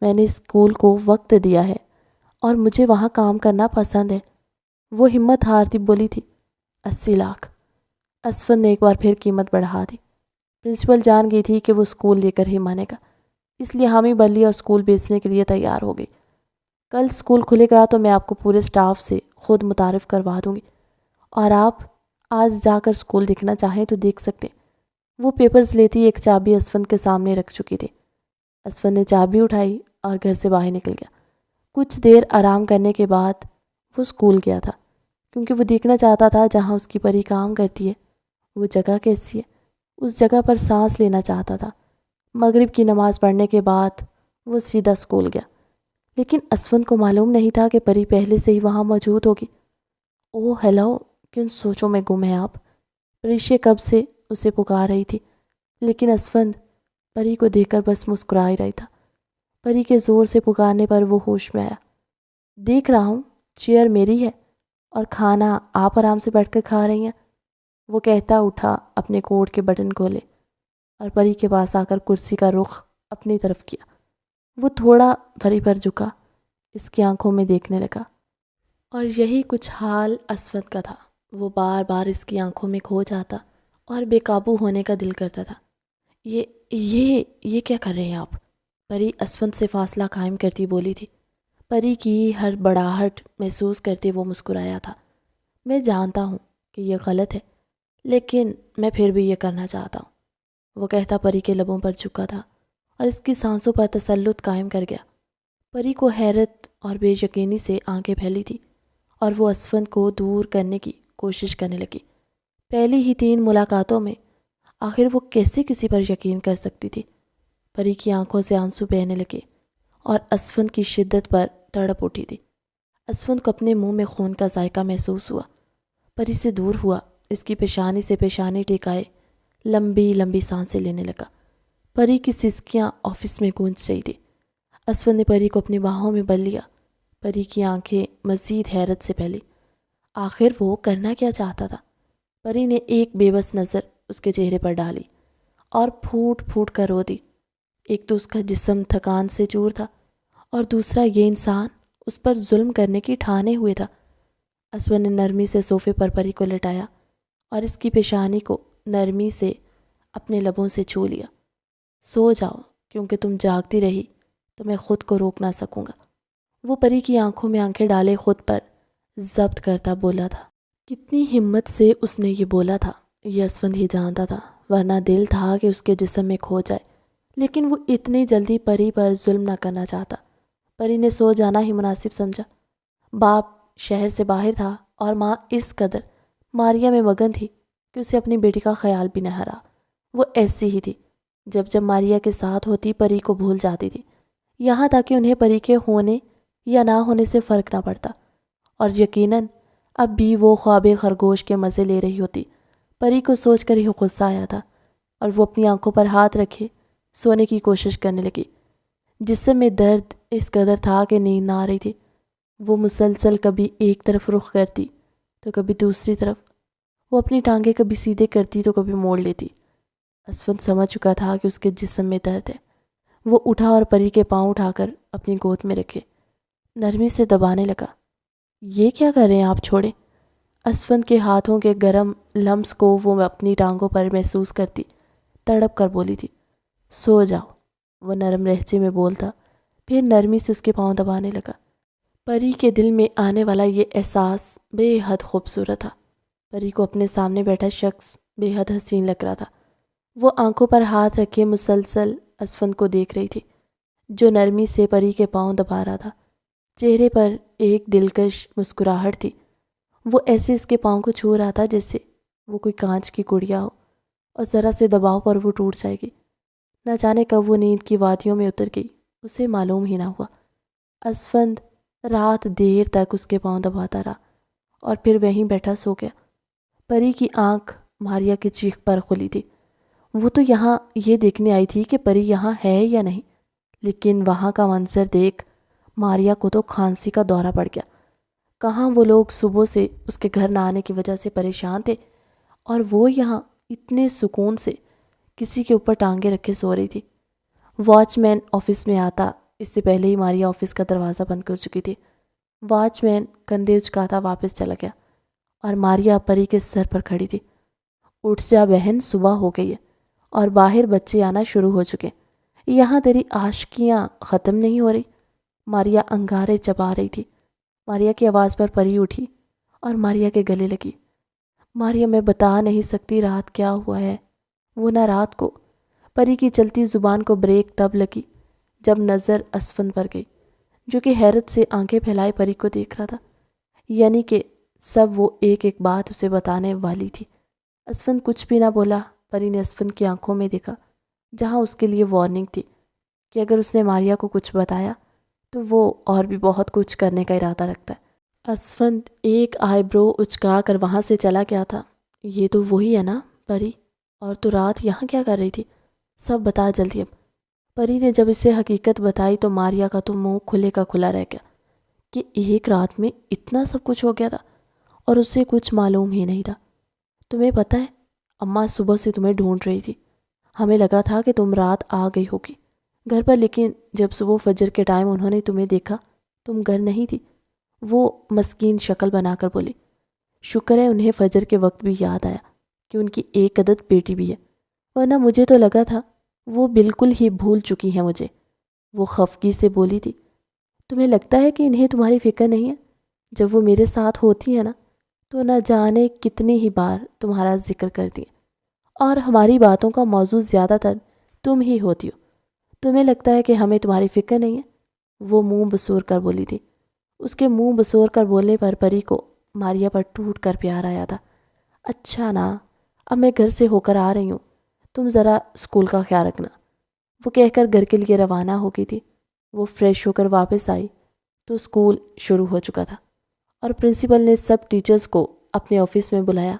میں نے اسکول کو وقت دیا ہے اور مجھے وہاں کام کرنا پسند ہے۔ وہ ہمت ہارتی بولی تھی۔ 80 لاکھ! اسفند نے ایک بار پھر قیمت بڑھا دی۔ پرنسپل جان گئی تھی کہ وہ اسکول لے کر ہی مانے گا، اس لیے حامی بن لی اور اسکول بیچنے کے لیے تیار ہو گئی۔ کل اسکول کھلے گا تو میں آپ کو پورے سٹاف سے خود متعارف کروا دوں گی، اور آپ آج جا کر اسکول دیکھنا چاہیں تو دیکھ سکتے۔ وہ پیپرز لیتی ایک چابی اسفند کے سامنے رکھ چکی تھی۔ اسفند نے چابی اٹھائی اور گھر سے باہر نکل گیا۔ کچھ دیر آرام کرنے کے بعد وہ اسکول گیا تھا، کیونکہ وہ دیکھنا چاہتا تھا جہاں اس کی پری کام کرتی ہے وہ جگہ کیسی ہے۔ اس جگہ پر سانس لینا چاہتا تھا۔ مغرب کی نماز پڑھنے کے بعد وہ سیدھا اسکول گیا، لیکن اسفند کو معلوم نہیں تھا کہ پری پہلے سے ہی وہاں موجود ہوگی۔ اوہ ہیلو، کن سوچوں میں گم ہیں آپ؟ پریشے کب سے اسے پکار رہی تھی، لیکن اسفند پری کو دیکھ کر بس مسکرا ہی رہی تھا۔ پری کے زور سے پکارنے پر وہ ہوش میں آیا۔ دیکھ رہا ہوں، چیئر میری ہے اور کھانا آپ آرام سے بیٹھ کر کھا رہی ہیں، وہ کہتا اٹھا، اپنے کوٹ کے بٹن کھولے اور پری کے پاس آ کر کرسی کا رخ اپنی طرف کیا۔ وہ تھوڑا پری پر جھکا، اس کی آنکھوں میں دیکھنے لگا، اور یہی کچھ حال اسفند کا تھا۔ وہ بار بار اس کی آنکھوں میں کھو جاتا اور بے قابو ہونے کا دل کرتا تھا۔ یہ کیا کر رہے ہیں آپ؟ پری اسفند سے فاصلہ قائم کرتی بولی تھی۔ پری کی ہر بڑاہٹ محسوس کرتے وہ مسکرایا تھا۔ میں جانتا ہوں کہ یہ غلط ہے، لیکن میں پھر بھی یہ کرنا چاہتا ہوں، وہ کہتا پری کے لبوں پر جھکا تھا اور اس کی سانسوں پر تسلط قائم کر گیا۔ پری کو حیرت اور بے یقینی سے آنکھیں پھیلی تھی، اور وہ اسفند کو دور کرنے کی کوشش کرنے لگی۔ پہلی ہی 3 ملاقاتوں میں آخر وہ کیسے کسی پر یقین کر سکتی تھی؟ پری کی آنکھوں سے آنسو بہنے لگے اور اسفند کی شدت پر تڑپ اٹھی تھی۔ اسفند کو اپنے منہ میں خون کا ذائقہ محسوس ہوا۔ پری سے دور ہوا، اس کی پیشانی سے پیشانی ٹکائے لمبی لمبی سانسیں لینے لگا۔ پری کی سسکیاں آفس میں گونج رہی تھی۔ اسفند نے پری کو اپنی باہوں میں بل لیا۔ پری کی آنکھیں مزید حیرت سے پھیلی۔ آخر وہ کرنا کیا چاہتا تھا؟ پری نے ایک بے بس نظر اس کے چہرے پر ڈالی اور پھوٹ پھوٹ کر رو دی۔ ایک تو اس کا جسم تھکان سے چور تھا، اور دوسرا یہ انسان اس پر ظلم کرنے کی ٹھانے ہوئے تھا۔ اسفند نے نرمی سے صوفے پر پری کو لٹایا اور اس کی پیشانی کو نرمی سے اپنے لبوں سے چھو لیا۔ سو جاؤ، کیونکہ تم جاگتی رہی تو میں خود کو روک نہ سکوں گا، وہ پری کی آنکھوں میں آنکھیں ڈالے خود پر ضبط کرتا بولا تھا۔ کتنی ہمت سے اس نے یہ بولا تھا، یہ اسفند ہی جانتا تھا، ورنہ دل تھا کہ اس کے جسم میں کھو جائے، لیکن وہ اتنی جلدی پری پر ظلم نہ کرنا چاہتا۔ پری نے سو جانا ہی مناسب سمجھا۔ باپ شہر سے باہر تھا اور ماں اس قدر ماریا میں مگن تھی کہ اسے اپنی بیٹی کا خیال بھی نہ رہا۔ وہ ایسی ہی تھی، جب ماریا کے ساتھ ہوتی پری کو بھول جاتی تھی، یہاں تک کہ انہیں پری کے ہونے یا نہ ہونے سے فرق نہ پڑتا، اور یقیناً اب بھی وہ خواب خرگوش کے مزے لے رہی ہوتی۔ پری کو سوچ کر ہی غصہ آیا تھا، اور وہ اپنی آنکھوں پر ہاتھ رکھے سونے کی کوشش کرنے لگی۔ جسم میں درد اس قدر تھا کہ نیند نہ آ رہی تھی۔ وہ مسلسل کبھی ایک طرف رخ کرتی تو کبھی دوسری طرف، وہ اپنی ٹانگیں کبھی سیدھے کرتی تو کبھی موڑ لیتی۔ اسفند سمجھ چکا تھا کہ اس کے جسم میں درد ہے۔ وہ اٹھا اور پری کے پاؤں اٹھا کر اپنی گود میں رکھے۔ نرمی سے دبانے لگا۔ یہ کیا کر رہے ہیں آپ؟ چھوڑیں۔ اسفند کے ہاتھوں کے گرم لمس کو وہ اپنی ٹانگوں پر محسوس کرتی تڑپ کر بولی تھی، سو جاؤ، وہ نرم لہجے میں بولتا، پھر نرمی سے اس کے پاؤں دبانے لگا۔ پری کے دل میں آنے والا یہ احساس بے حد خوبصورت تھا۔ پری کو اپنے سامنے بیٹھا شخص بے حد حسین لگ رہا تھا۔ وہ آنکھوں پر ہاتھ رکھے مسلسل اسفند کو دیکھ رہی تھی، جو نرمی سے پری کے پاؤں دبا رہا تھا۔ چہرے پر ایک دلکش مسکراہٹ تھی۔ وہ ایسے اس کے پاؤں کو چھو رہا تھا جیسے وہ کوئی کانچ کی گڑیا ہو اور ذرا سے دباؤ پر وہ ٹوٹ جائے گی۔ نہ جانے کب وہ نیند کی وادیوں میں اتر گئی، اسے معلوم ہی نہ ہوا۔ اسفند رات دیر تک اس کے پاؤں دباتا رہا اور پھر وہیں بیٹھا سو گیا۔ پری کی آنکھ ماریا کی چیخ پر کھلی تھی۔ وہ تو یہاں یہ دیکھنے آئی تھی کہ پری یہاں ہے یا نہیں، لیکن وہاں کا منظر دیکھ ماریا کو تو کھانسی کا دورہ پڑ گیا۔ کہاں وہ لوگ صبح سے اس کے گھر نہ آنے کی وجہ سے پریشان تھے، اور وہ یہاں اتنے سکون سے کسی کے اوپر ٹانگیں رکھے سو رہی تھی۔ واچ مین آفس میں آتا اس سے پہلے ہی ماریا آفس کا دروازہ بند کر چکی تھی۔ واچ مین کندھے اچکاتا واپس چلا گیا اور ماریا پری کے سر پر کھڑی تھی۔ اٹھ جا بہن، صبح ہو گئی ہے اور باہر بچے آنا شروع ہو چکے، یہاں تیری عاشقیاں ختم نہیں ہو رہی۔ ماریا انگارے چبا رہی تھی۔ ماریا کی آواز پر پری اٹھی اور ماریا کے گلے لگی۔ ماریا، میں بتا نہیں سکتی رات کیا ہوا ہے۔ وہ نہ رات کو پری کی چلتی زبان کو بریک تب لگی جب نظر اسفند پر گئی، جو کہ حیرت سے آنکھیں پھیلائے پری کو دیکھ رہا تھا، یعنی کہ سب وہ ایک ایک بات اسے بتانے والی تھی۔ اسفند کچھ بھی نہ بولا۔ پری نے اسفند کی آنکھوں میں دیکھا، جہاں اس کے لیے وارننگ تھی کہ اگر اس نے ماریا کو کچھ بتایا تو وہ اور بھی بہت کچھ کرنے کا ارادہ رکھتا ہے۔ اسفند ایک آئی برو اچکا کر وہاں سے چلا گیا تھا۔ یہ تو وہی ہے نا پری؟ اور تو رات یہاں کیا کر رہی تھی؟ سب بتا جلدی اب۔ پری نے جب اسے حقیقت بتائی تو ماریا کا تو منہ کھلے کا کھلا رہ گیا کہ ایک رات میں اتنا سب کچھ ہو گیا تھا اور اسے کچھ معلوم ہی نہیں تھا۔ تمہیں پتہ ہے، اماں صبح سے تمہیں ڈھونڈ رہی تھی۔ ہمیں لگا تھا کہ تم رات آ گئی ہوگی گھر پر، لیکن جب صبح فجر کے ٹائم انہوں نے تمہیں دیکھا تم گھر نہیں تھی۔ وہ مسکین شکل بنا کر بولی، شکر ہے انہیں فجر کے وقت بھی یاد آیا کہ ان کی ایک عدد بیٹی بھی ہے، ورنہ مجھے تو لگا تھا وہ بالکل ہی بھول چکی ہیں مجھے۔ وہ خفگی سے بولی تھی، تمہیں لگتا ہے کہ انہیں تمہاری فکر نہیں ہے؟ جب وہ میرے ساتھ ہوتی ہے نا تو نہ جانے کتنی ہی بار تمہارا ذکر کرتی ہیں، اور ہماری باتوں کا موضوع زیادہ تر تم ہی ہوتی ہو۔ تمہیں لگتا ہے کہ ہمیں تمہاری فکر نہیں ہے؟ وہ منہ بسور کر بولی تھی۔ اس کے منہ بسور کر بولنے پر پری کو ماریا پر ٹوٹ کر پیار آیا تھا۔ اچھا نا، اب میں گھر سے ہو کر آ رہی ہوں، تم ذرا اسکول کا خیال رکھنا، وہ کہہ کر گھر کے لیے روانہ ہو گئی تھی۔ وہ فریش ہو کر واپس آئی تو اسکول شروع ہو چکا تھا اور پرنسپل نے سب ٹیچرز کو اپنے آفس میں بلایا۔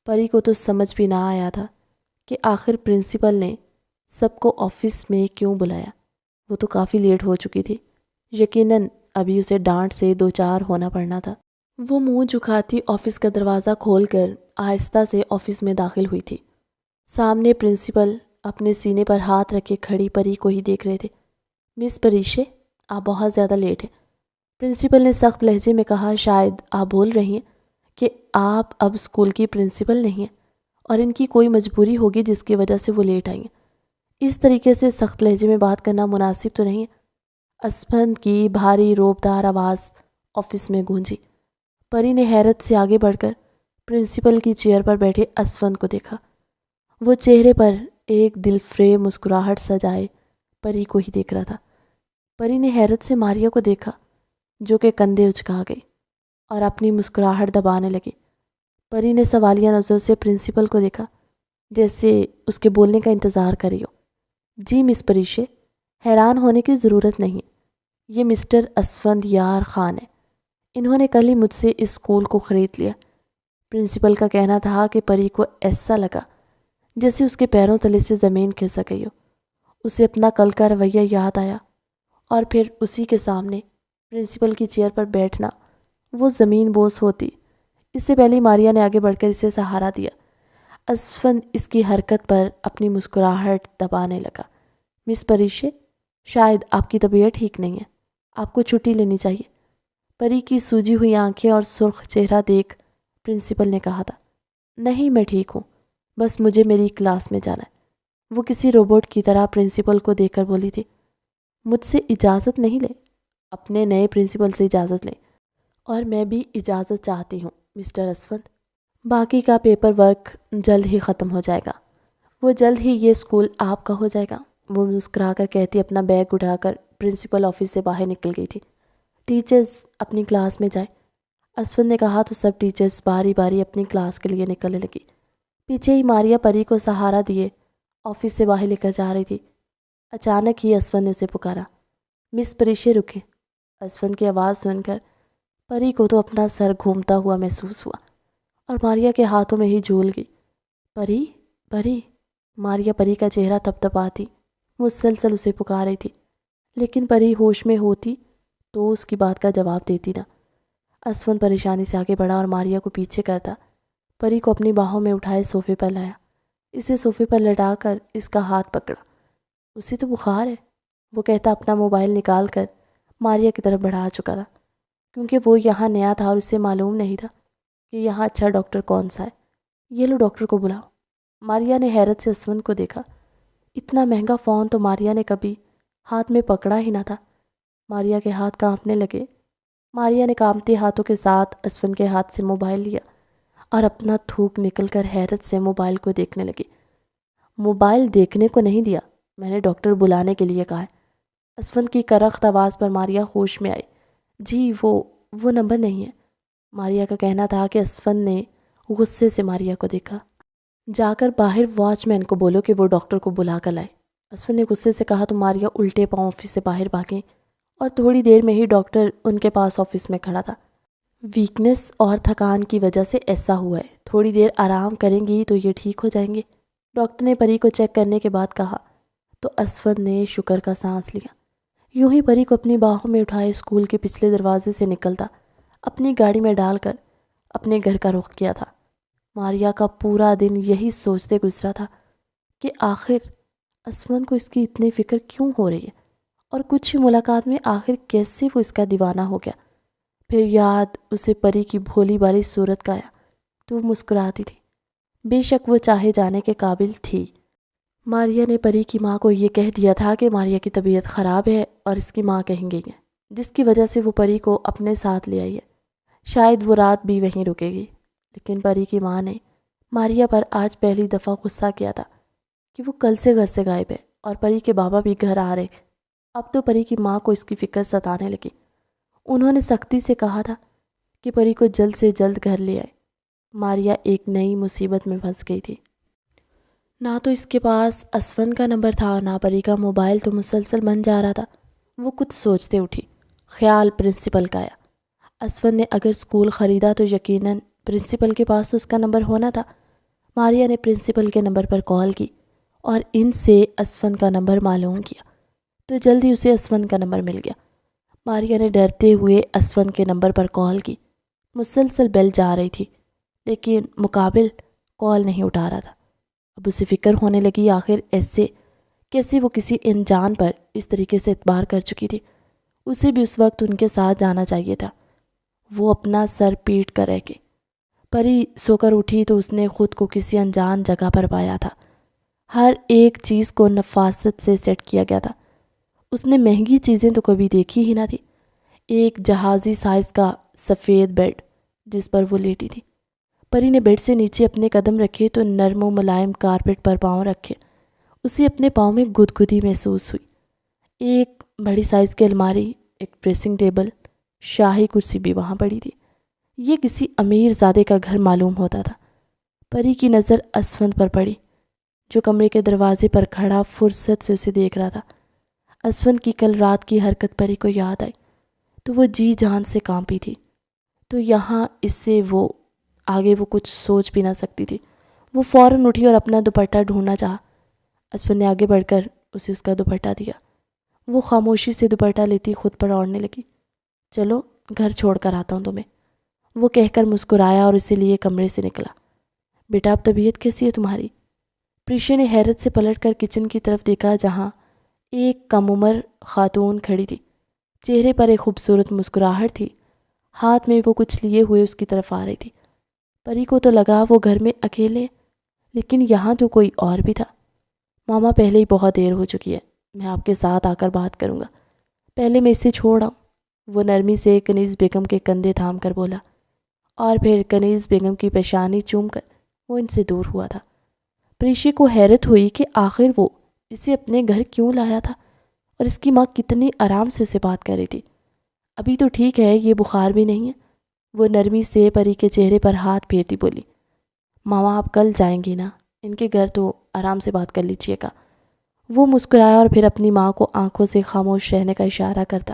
پری کو تو سمجھ بھی نہ آیا تھا کہ آخر پرنسپل نے سب کو آفس میں کیوں بلایا۔ وہ تو کافی لیٹ ہو چکی تھی، یقیناً ابھی اسے ڈانٹ سے دو چار ہونا پڑنا تھا۔ وہ منہ جھکاتی آفس کا دروازہ کھول کر آہستہ سے آفس میں داخل ہوئی تھی۔ سامنے پرنسپل اپنے سینے پر ہاتھ رکھے کھڑی پری کو ہی دیکھ رہے تھے۔ مس پریشے، آپ بہت زیادہ لیٹ ہیں، پرنسپل نے سخت لہجے میں کہا۔ شاید آپ بول رہی ہیں کہ آپ اب اسکول کی پرنسپل نہیں ہیں اور ان کی کوئی مجبوری ہوگی جس کی وجہ سے وہ لیٹ آئی ہیں۔ اس طریقے سے سخت لہجے میں بات کرنا مناسب تو نہیں ہے۔ اسفند کی بھاری روبدار آواز آفس میں گونجی۔ پری نے حیرت سے آگے بڑھ کر پرنسپل کی چیئر پر بیٹھے اسفند کو دیکھا۔ وہ چہرے پر ایک دل فریب مسکراہٹ سجائے پری کو ہی دیکھ رہا تھا۔ پری نے حیرت سے ماریا کو دیکھا، جو کہ کندھے اچکا گئی اور اپنی مسکراہٹ دبانے لگی۔ پری نے سوالیہ نظر سے پرنسپل کو دیکھا، جیسے اس کے بولنے کا انتظار کری ہو۔ جی مس پریشے، حیران ہونے کی ضرورت نہیں ہے، یہ مسٹر اسفند یار خان ہے، انہوں نے کل ہی مجھ سے اس اسکول کو خرید لیا۔ پرنسپل کا کہنا تھا کہ پری کو ایسا لگا جیسے اس کے پیروں تلے سے زمین کھسک گئی ہو۔ اسے اپنا کل کا رویہ یاد آیا اور پھر اسی کے سامنے پرنسپل کی چیئر پر بیٹھنا وہ زمین بوس ہوتی۔ اس سے پہلے ماریا نے آگے بڑھ کر اسے سہارا دیا۔ اسفند اس کی حرکت پر اپنی مسکراہٹ دبانے لگا۔ مس پریشے، شاید آپ کی طبیعت ٹھیک نہیں ہے، آپ کو چھٹی لینی چاہیے۔ پری کی سوجی ہوئی آنکھیں اور سرخ چہرہ دیکھ پرنسپل نے کہا تھا۔ نہیں، میں ٹھیک ہوں، بس مجھے میری کلاس میں جانا ہے۔ وہ کسی روبوٹ کی طرح پرنسپل کو دیکھ کر بولی تھی۔ مجھ سے اجازت نہیں لے، اپنے نئے پرنسپل سے اجازت لے۔ اور میں بھی اجازت چاہتی ہوں مسٹر اسفند، باقی کا پیپر ورک جلد ہی ختم ہو جائے گا، وہ جلد ہی یہ اسکول آپ کا ہو جائے گا۔ وہ مسکرا کر کہتی اپنا بیگ اٹھا کر پرنسپل آفس سے باہر نکل گئی تھی۔ ٹیچرز اپنی کلاس میں جائیں، اسفند نے کہا تو سب ٹیچرز باری باری اپنی کلاس کے لیے نکلنے لگی۔ پیچھے ہی ماریا پری کو سہارا دیے آفس سے باہر لے کر جا رہی تھی۔ اچانک ہی اسفند نے اسے پکارا، مس پریشے رکے۔ اسفند کی آواز سن کر پری کو تو اپنا سر گھومتا ہوا محسوس ہوا اور ماریا کے ہاتھوں میں ہی جھول گئی۔ پری، پری، ماریا پری کا چہرہ تپتپاتی مسلسل اسے پکار رہی تھی، لیکن پری ہوش میں ہوتی تو اس کی بات کا جواب دیتی نہ۔ اسفند پریشانی سے آگے بڑھا اور ماریا کو پیچھے کرتا پری کو اپنی باہوں میں اٹھائے صوفے پر لایا۔ اسے صوفے پر لٹا کر اس کا ہاتھ پکڑا۔ اسے تو بخار ہے، وہ کہتا اپنا موبائل نکال کر ماریا کی طرف بڑھا چکا تھا، کیونکہ وہ یہاں نیا تھا اور اسے معلوم نہیں تھا کہ یہاں اچھا ڈاکٹر کون سا ہے۔ یہ لو ڈاکٹر کو بلاؤ۔ ماریا نے حیرت سے اسفند کو دیکھا۔ اتنا مہنگا فون تو ماریا نے کبھی ہاتھ میں پکڑا ہی نہ تھا۔ ماریا کے ہاتھ کانپنے لگے۔ ماریا نے کانپتے ہاتھوں کے ساتھ اسفند کے ہاتھ سے موبائل لیا اور اپنا تھوک نکل کر حیرت سے موبائل کو دیکھنے لگی۔ موبائل دیکھنے کو نہیں دیا، میں نے ڈاکٹر بلانے کے لیے کہا ہے۔ اسفند کی کرخت آواز پر ماریا ہوش میں آئی۔ جی وہ نمبر نہیں ہے، ماریا کا کہنا تھا کہ اسفند نے غصے سے ماریا کو دیکھا۔ جا کر باہر واچ مین کو بولو کہ وہ ڈاکٹر کو بلا کر لائے۔ اسفند نے غصے سے کہا تو ماریا الٹے پاؤں آفس سے باہر بھاگیں اور تھوڑی دیر میں ہی ڈاکٹر ان کے پاس آفس میں کھڑا تھا۔ ویکنس اور تھکان کی وجہ سے ایسا ہوا ہے، تھوڑی دیر آرام کریں گی تو یہ ٹھیک ہو جائیں گے، ڈاکٹر نے پری کو چیک کرنے کے بعد کہا تو اسفند نے شکر کا سانس لیا۔ یوں ہی پری کو اپنی باہوں میں اٹھائے اسکول کے پچھلے دروازے سے نکلتا اپنی گاڑی میں ڈال کر اپنے گھر کا رخ کیا تھا۔ ماریا کا پورا دن یہی سوچتے گزرا تھا کہ آخر اسفند کو اس کی اتنی فکر کیوں ہو رہی ہے اور کچھ ہی ملاقات میں آخر کیسے وہ اس کا دیوانہ ہو گیا۔ پھر یاد اسے پری کی بھولی بھالی صورت کا آیا تو وہ مسکراتی تھی۔ بے شک وہ چاہے جانے کے قابل تھی۔ ماریا نے پری کی ماں کو یہ کہہ دیا تھا کہ ماریا کی طبیعت خراب ہے اور اس کی ماں کہیں گئی ہے، جس کی وجہ سے وہ پری کو اپنے ساتھ لے آئی ہے۔ شاید وہ رات بھی وہیں رکے گی، لیکن پری کی ماں نے ماریا پر آج پہلی دفعہ غصہ کیا تھا کہ وہ کل سے گھر سے غائب ہے اور پری کے بابا بھی گھر آ رہے۔ اب تو پری کی ماں کو اس کی فکر ستانے لگی۔ انہوں نے سختی سے کہا تھا کہ پری کو جلد سے جلد گھر لے آئے۔ ماریا ایک نئی مصیبت میں پھنس گئی تھی۔ نہ تو اس کے پاس اسفند کا نمبر تھا اور نہ پری کا موبائل تو مسلسل بن جا رہا تھا۔ وہ کچھ سوچتے اٹھی۔ خیال پرنسپل کا آیا۔ اسفند نے اگر اسکول خریدا تو یقیناً پرنسپل کے پاس تو اس کا نمبر ہونا تھا۔ ماریا نے پرنسپل کے نمبر پر کال کی اور ان سے اسفند کا نمبر معلوم کیا تو جلدی اسے اسفند کا نمبر مل گیا۔ ماریا نے ڈرتے ہوئے اسفند کے نمبر پر کال کی۔ مسلسل بیل جا رہی تھی لیکن مقابل کال نہیں اٹھا رہا تھا۔ اب اسے فکر ہونے لگی آخر ایسے کیسے وہ کسی انجان پر اس طریقے سے اعتبار کر چکی تھی۔ اسے بھی اس وقت ان کے ساتھ جانا چاہیے تھا۔ وہ اپنا سر پیٹ کر رہ گئی۔ پری سو کر اٹھی تو اس نے خود کو کسی انجان جگہ پر پایا تھا۔ ہر ایک چیز کو نفاست سے سیٹ کیا گیا تھا۔ اس نے مہنگی چیزیں تو کبھی دیکھی ہی نہ تھی۔ ایک جہازی سائز کا سفید بیڈ جس پر وہ لیٹی تھی۔ پری نے بیڈ سے نیچے اپنے قدم رکھے تو نرم و ملائم کارپیٹ پر پاؤں رکھے۔ اسے اپنے پاؤں میں گدگدی محسوس ہوئی۔ ایک بڑی سائز کی الماری، ایک ڈریسنگ ٹیبل، شاہی کرسی بھی وہاں پڑی تھی۔ یہ کسی امیر زادے کا گھر معلوم ہوتا تھا۔ پری کی نظر اسفند پر پڑی جو کمرے کے دروازے پر کھڑا فرصت سے اسے دیکھ رہا تھا۔ اسفند کی کل رات کی حرکت پری کو یاد آئی تو وہ جی جان سے کانپی تھی۔ تو یہاں اس سے آگے وہ کچھ سوچ بھی نہ سکتی تھی۔ وہ فوراً اٹھی اور اپنا دوپٹہ ڈھونڈنا چاہا۔ اسفند نے آگے بڑھ کر اسے اس کا دوپٹہ دیا۔ وہ خاموشی سے دوپٹہ لیتی خود پر اوڑھنے لگی۔ چلو گھر چھوڑ کر آتا ہوں تمہیں، وہ کہہ کر مسکرایا اور اسے لیے کمرے سے نکلا۔ بیٹا اب طبیعت کیسی ہے تمہاری؟ پریشے نے حیرت سے پلٹ کر کچن کی طرف دیکھا جہاں ایک کم عمر خاتون کھڑی تھی۔ چہرے پر ایک خوبصورت مسکراہٹ تھی، ہاتھ میں وہ کچھ لیے ہوئے اس کی طرف آ رہی تھی۔ پری کو تو لگا وہ گھر میں اکیلے، لیکن یہاں تو کوئی اور بھی تھا۔ ماما پہلے ہی بہت دیر ہو چکی ہے، میں آپ کے ساتھ آ کر بات کروں گا، پہلے میں اسے چھوڑ آؤں، وہ نرمی سے کنیز بیگم کے کندھے تھام کر بولا، اور پھر کنیز بیگم کی پیشانی چوم کر وہ ان سے دور ہوا تھا۔ پریشی کو حیرت ہوئی کہ آخر وہ اسے اپنے گھر کیوں لایا تھا، اور اس کی ماں کتنی آرام سے اسے بات کر رہی تھی۔ ابھی تو ٹھیک ہے، یہ بخار بھی نہیں ہے، وہ نرمی سے پری کے چہرے پر ہاتھ پھیرتی بولی۔ ماما آپ کل جائیں گی نا، ان کے گھر تو آرام سے بات کر لیجیے گا۔ وہ مسکرایا اور پھر اپنی ماں کو آنکھوں سے خاموش رہنے کا اشارہ کرتا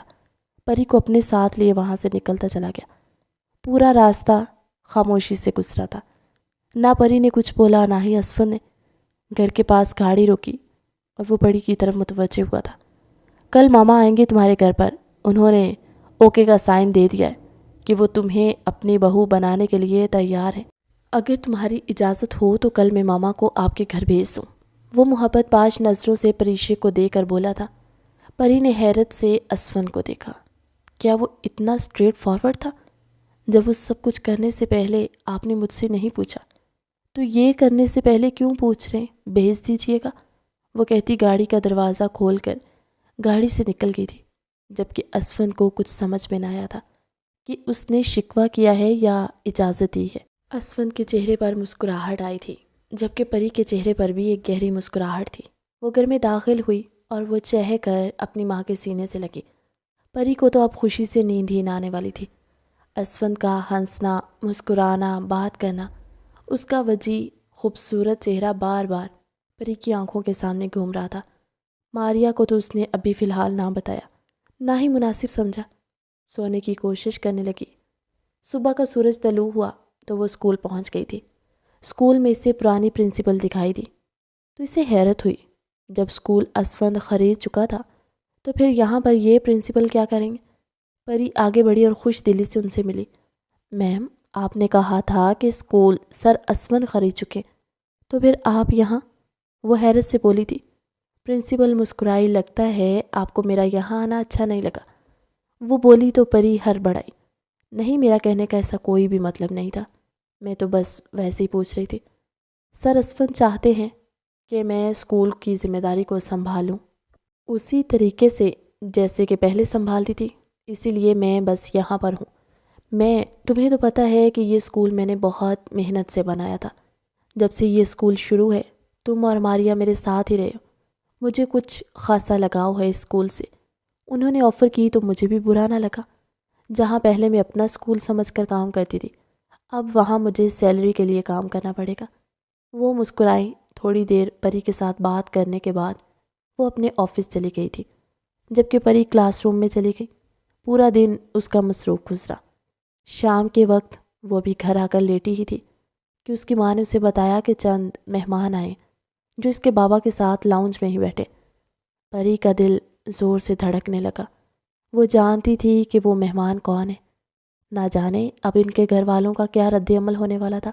پری کو اپنے ساتھ لیے وہاں سے نکلتا چلا گیا۔ پورا راستہ خاموشی سے گزرا تھا، نہ پری نے کچھ بولا نہ ہی اسفن نے۔ گھر کے پاس گاڑی روکی اور وہ پری کی طرف متوجہ ہوا تھا۔ کل ماما آئیں گے تمہارے گھر پر، انہوں نے اوکے کا سائن دے دیا ہے کہ وہ تمہیں اپنی بہو بنانے کے لیے تیار ہیں۔ اگر تمہاری اجازت ہو تو کل میں ماما کو آپ کے گھر بھیج دوں، وہ محبت باز نظروں سے پریشی کو دے کر بولا تھا۔ پری نے حیرت سے اسفن کو دیکھا۔ کیا وہ اتنا اسٹریٹ فارورڈ تھا؟ جب وہ سب کچھ کرنے سے پہلے آپ نے مجھ سے نہیں پوچھا تو یہ کرنے سے پہلے کیوں پوچھ رہے ہیں؟ بھیج دیجیے گا، وہ کہتی گاڑی کا دروازہ کھول کر گاڑی سے نکل گئی تھی، جبکہ اسفن کو کچھ سمجھ میں نہ آیا تھا کہ اس نے شکوہ کیا ہے یا اجازت دی ہے۔ اسفن کے چہرے پر مسکراہٹ آئی تھی، جبکہ پری کے چہرے پر بھی ایک گہری مسکراہٹ تھی۔ وہ گھر میں داخل ہوئی اور وہ چہہ کر اپنی ماں کے سینے سے لگی۔ پری کو تو اب خوشی سے نیند ہی نہ آنے والی تھی۔ اسفن کا ہنسنا، مسکرانا، بات کرنا، اس کا وجیح خوبصورت چہرہ بار بار پری کی آنکھوں کے سامنے گھوم رہا تھا۔ ماریا کو تو اس نے ابھی فی الحال نہ بتایا، نہ ہی مناسب سمجھا۔ سونے کی کوشش کرنے لگی۔ صبح کا سورج طلوع ہوا تو وہ اسکول پہنچ گئی تھی۔ اسکول میں اسے پرانی پرنسپل دکھائی دی تو اسے حیرت ہوئی۔ جب اسکول اسفند خرید چکا تھا تو پھر یہاں پر یہ پرنسپل کیا کریں گے؟ پری آگے بڑھی اور خوش دلی سے ان سے ملی۔ میم، آپ نے کہا تھا کہ اسکول سر اسفند خرید چکے، تو پھر آپ یہاں؟ وہ حیرت سے بولی تھی۔ پرنسپل مسکرائی، لگتا ہے آپ کو میرا یہاں آنا اچھا نہیں لگا، وہ بولی تو پری ہڑبڑائی۔ نہیں، میرا کہنے کا ایسا کوئی بھی مطلب نہیں تھا، میں تو بس ویسے ہی پوچھ رہی تھی۔ سر اسفند چاہتے ہیں کہ میں اسکول کی ذمہ داری کو سنبھالوں اسی طریقے سے جیسے کہ پہلے سنبھالتی تھی، اسی لیے میں بس یہاں پر ہوں۔ تمہیں تو پتہ ہے کہ یہ اسکول میں نے بہت محنت سے بنایا تھا۔ جب سے یہ اسکول شروع ہے تم اور ماریا میرے ساتھ ہی رہے ہو، مجھے کچھ خاصا لگاؤ ہے اسکول سے۔ انہوں نے آفر کی تو مجھے بھی برا نہ لگا۔ جہاں پہلے میں اپنا اسکول سمجھ کر کام کرتی تھی، اب وہاں مجھے سیلری کے لیے کام کرنا پڑے گا۔ وہ مسکرائی۔ تھوڑی دیر پری کے ساتھ بات کرنے کے بعد وہ اپنے آفس چلی گئی تھی، جبکہ پری کلاس روم میں چلی گئی۔ پورا دن اس کا مصروف گزرا۔ شام کے وقت وہ بھی گھر آ کر لیٹی ہی تھی کہ اس کی ماں نے اسے بتایا کہ چند مہمان آئے جو اس کے بابا کے ساتھ لاؤنج میں ہی بیٹھے۔ پری کا دل زور سے دھڑکنے لگا۔ وہ جانتی تھی کہ وہ مہمان کون ہے۔ نہ جانے اب ان کے گھر والوں کا کیا رد عمل ہونے والا تھا۔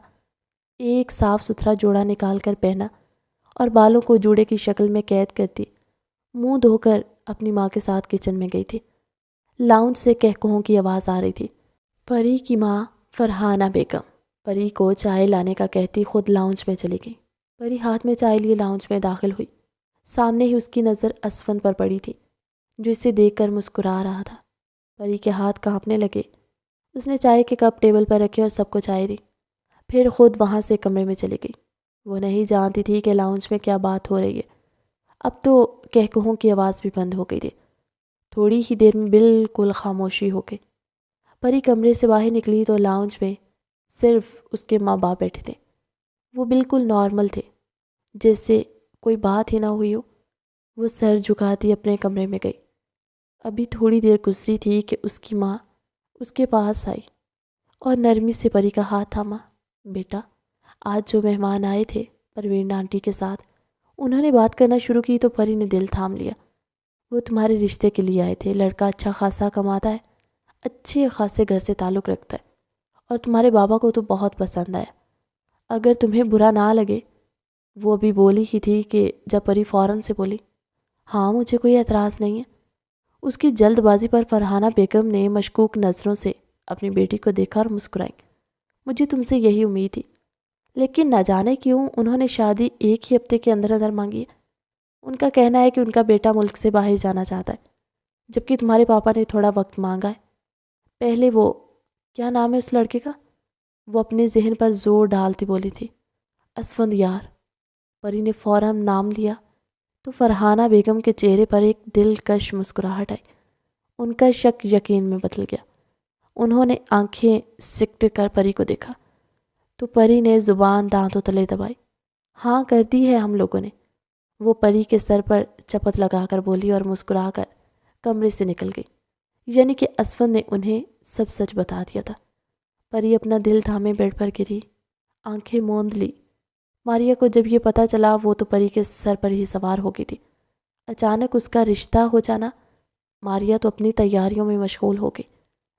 ایک صاف ستھرا جوڑا نکال کر پہنا اور بالوں کو جوڑے کی شکل میں قید کرتی، منہ دھو کر اپنی ماں کے ساتھ کچن میں گئی تھی۔ لاؤنج سے کہکہوں کی آواز آ رہی تھی۔ پری کی ماں فرحانہ بیگم پری کو چائے لانے کا کہتی خود لاؤنج میں چلی گئی۔ پری ہاتھ میں چائے لیے لاؤنج میں داخل ہوئی۔ سامنے ہی اس کی نظر اسفند پر پڑی تھی جو اسے دیکھ کر مسکرا رہا تھا۔ پری کے ہاتھ کانپنے لگے۔ اس نے چائے کے کپ ٹیبل پر رکھے اور سب کو چائے دی، پھر خود وہاں سے کمرے میں چلی گئی۔ وہ نہیں جانتی تھی کہ لاؤنج میں کیا بات ہو رہی ہے۔ اب تو کہکہوں کی آواز بھی بند ہو گئی تھی۔ تھوڑی ہی دیر میں بالکل خاموشی ہو گئی۔ پری کمرے سے باہر نکلی تو لاؤنج میں صرف اس کے ماں باپ بیٹھے تھے۔ وہ بالکل نارمل تھے، جیسے کوئی بات ہی نہ ہوئی ہو۔ وہ سر جھکاتی اپنے کمرے میں گئی۔ ابھی تھوڑی دیر گزری تھی کہ اس کی ماں اس کے پاس آئی اور نرمی سے پری کا ہاتھ تھاما۔ بیٹا، آج جو مہمان آئے تھے پروین آنٹی کے ساتھ، انہوں نے بات کرنا شروع کی تو پری نے دل تھام لیا۔ وہ تمہارے رشتے کے لیے آئے تھے، لڑکا اچھا خاصا کماتا ہے، اچھے خاصے گھر سے تعلق رکھتا ہے، اور تمہارے بابا کو تو بہت پسند آیا۔ اگر تمہیں برا نہ لگے، وہ بھی بولی ہی تھی کہ جب پری فوراً سے بولی، ہاں مجھے کوئی اعتراض نہیں ہے۔ اس کی جلد بازی پر فرحانہ بیگم نے مشکوک نظروں سے اپنی بیٹی کو دیکھا اور مسکرائیں۔ مجھے تم سے یہی امید تھی، لیکن نہ جانے کیوں انہوں نے شادی ایک ہی ہفتے کے اندر اندر مانگی ہے۔ ان کا کہنا ہے کہ ان کا بیٹا ملک سے باہر جانا چاہتا ہے، جبکہ تمہارے پاپا نے تھوڑا وقت مانگا ہے۔ پہلے وہ، کیا نام ہے اس لڑکے کا؟ وہ اپنے ذہن پر زور ڈالتی بولی تھی۔ اسفند یار۔ پری نے فوراً نام لیا تو فرحانہ بیگم کے چہرے پر ایک دلکش مسکراہٹ آئی۔ ان کا شک یقین میں بدل گیا۔ انہوں نے آنکھیں سکٹ کر پری کو دیکھا تو پری نے زبان دانتوں تلے دبائی۔ ہاں کر دی ہے ہم لوگوں نے، وہ پری کے سر پر چپت لگا کر بولی اور مسکرا کر کمرے سے نکل گئی۔ یعنی کہ اسفند نے انہیں سب سچ بتا دیا تھا۔ پری اپنا دل تھامے بیڈ پر گری، آنکھیں موند لی۔ ماریا کو جب یہ پتہ چلا وہ تو پری کے سر پر ہی سوار ہو گئی تھی۔ اچانک اس کا رشتہ ہو جانا، ماریا تو اپنی تیاریوں میں مشغول ہو گئی۔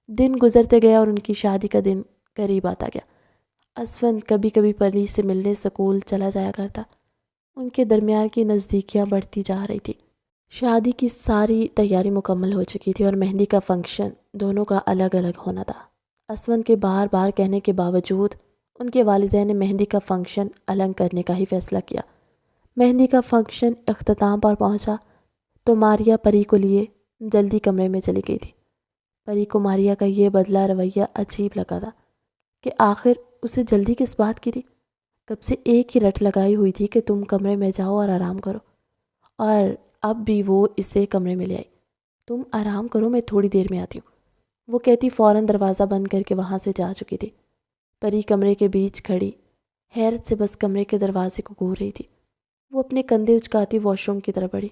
دن گزرتے گیا اور ان کی شادی کا دن قریب آتا گیا۔ اسفند کبھی کبھی پری سے ملنے سکول چلا جایا کرتا۔ ان کے درمیان کی نزدیکیاں بڑھتی جا رہی تھی۔ شادی کی ساری تیاری مکمل ہو چکی تھی اور مہندی کا فنکشن دونوں کا الگ الگ ہونا تھا۔ اسفند کے بار بار کہنے کے باوجود ان کے والدین نے مہندی کا فنکشن الگ کرنے کا ہی فیصلہ کیا۔ مہندی کا فنکشن اختتام پر پہنچا تو ماریا پری کو لیے جلدی کمرے میں چلی گئی تھی۔ پری کو ماریا کا یہ بدلہ رویہ عجیب لگا تھا کہ آخر اسے جلدی کس بات کی تھی۔ کب سے ایک ہی رٹ لگائی ہوئی تھی کہ تم کمرے میں جاؤ اور آرام کرو، اور اب بھی وہ اسے کمرے میں لے آئی۔ تم آرام کرو، میں تھوڑی دیر میں آتی ہوں، وہ کہتی فوراً دروازہ بند کر کے وہاں سے جا چکی تھی۔ پری کمرے کے بیچ کھڑی حیرت سے بس کمرے کے دروازے کو گھور رہی تھی۔ وہ اپنے کندھے اچکاتی واش روم کی طرف بڑھی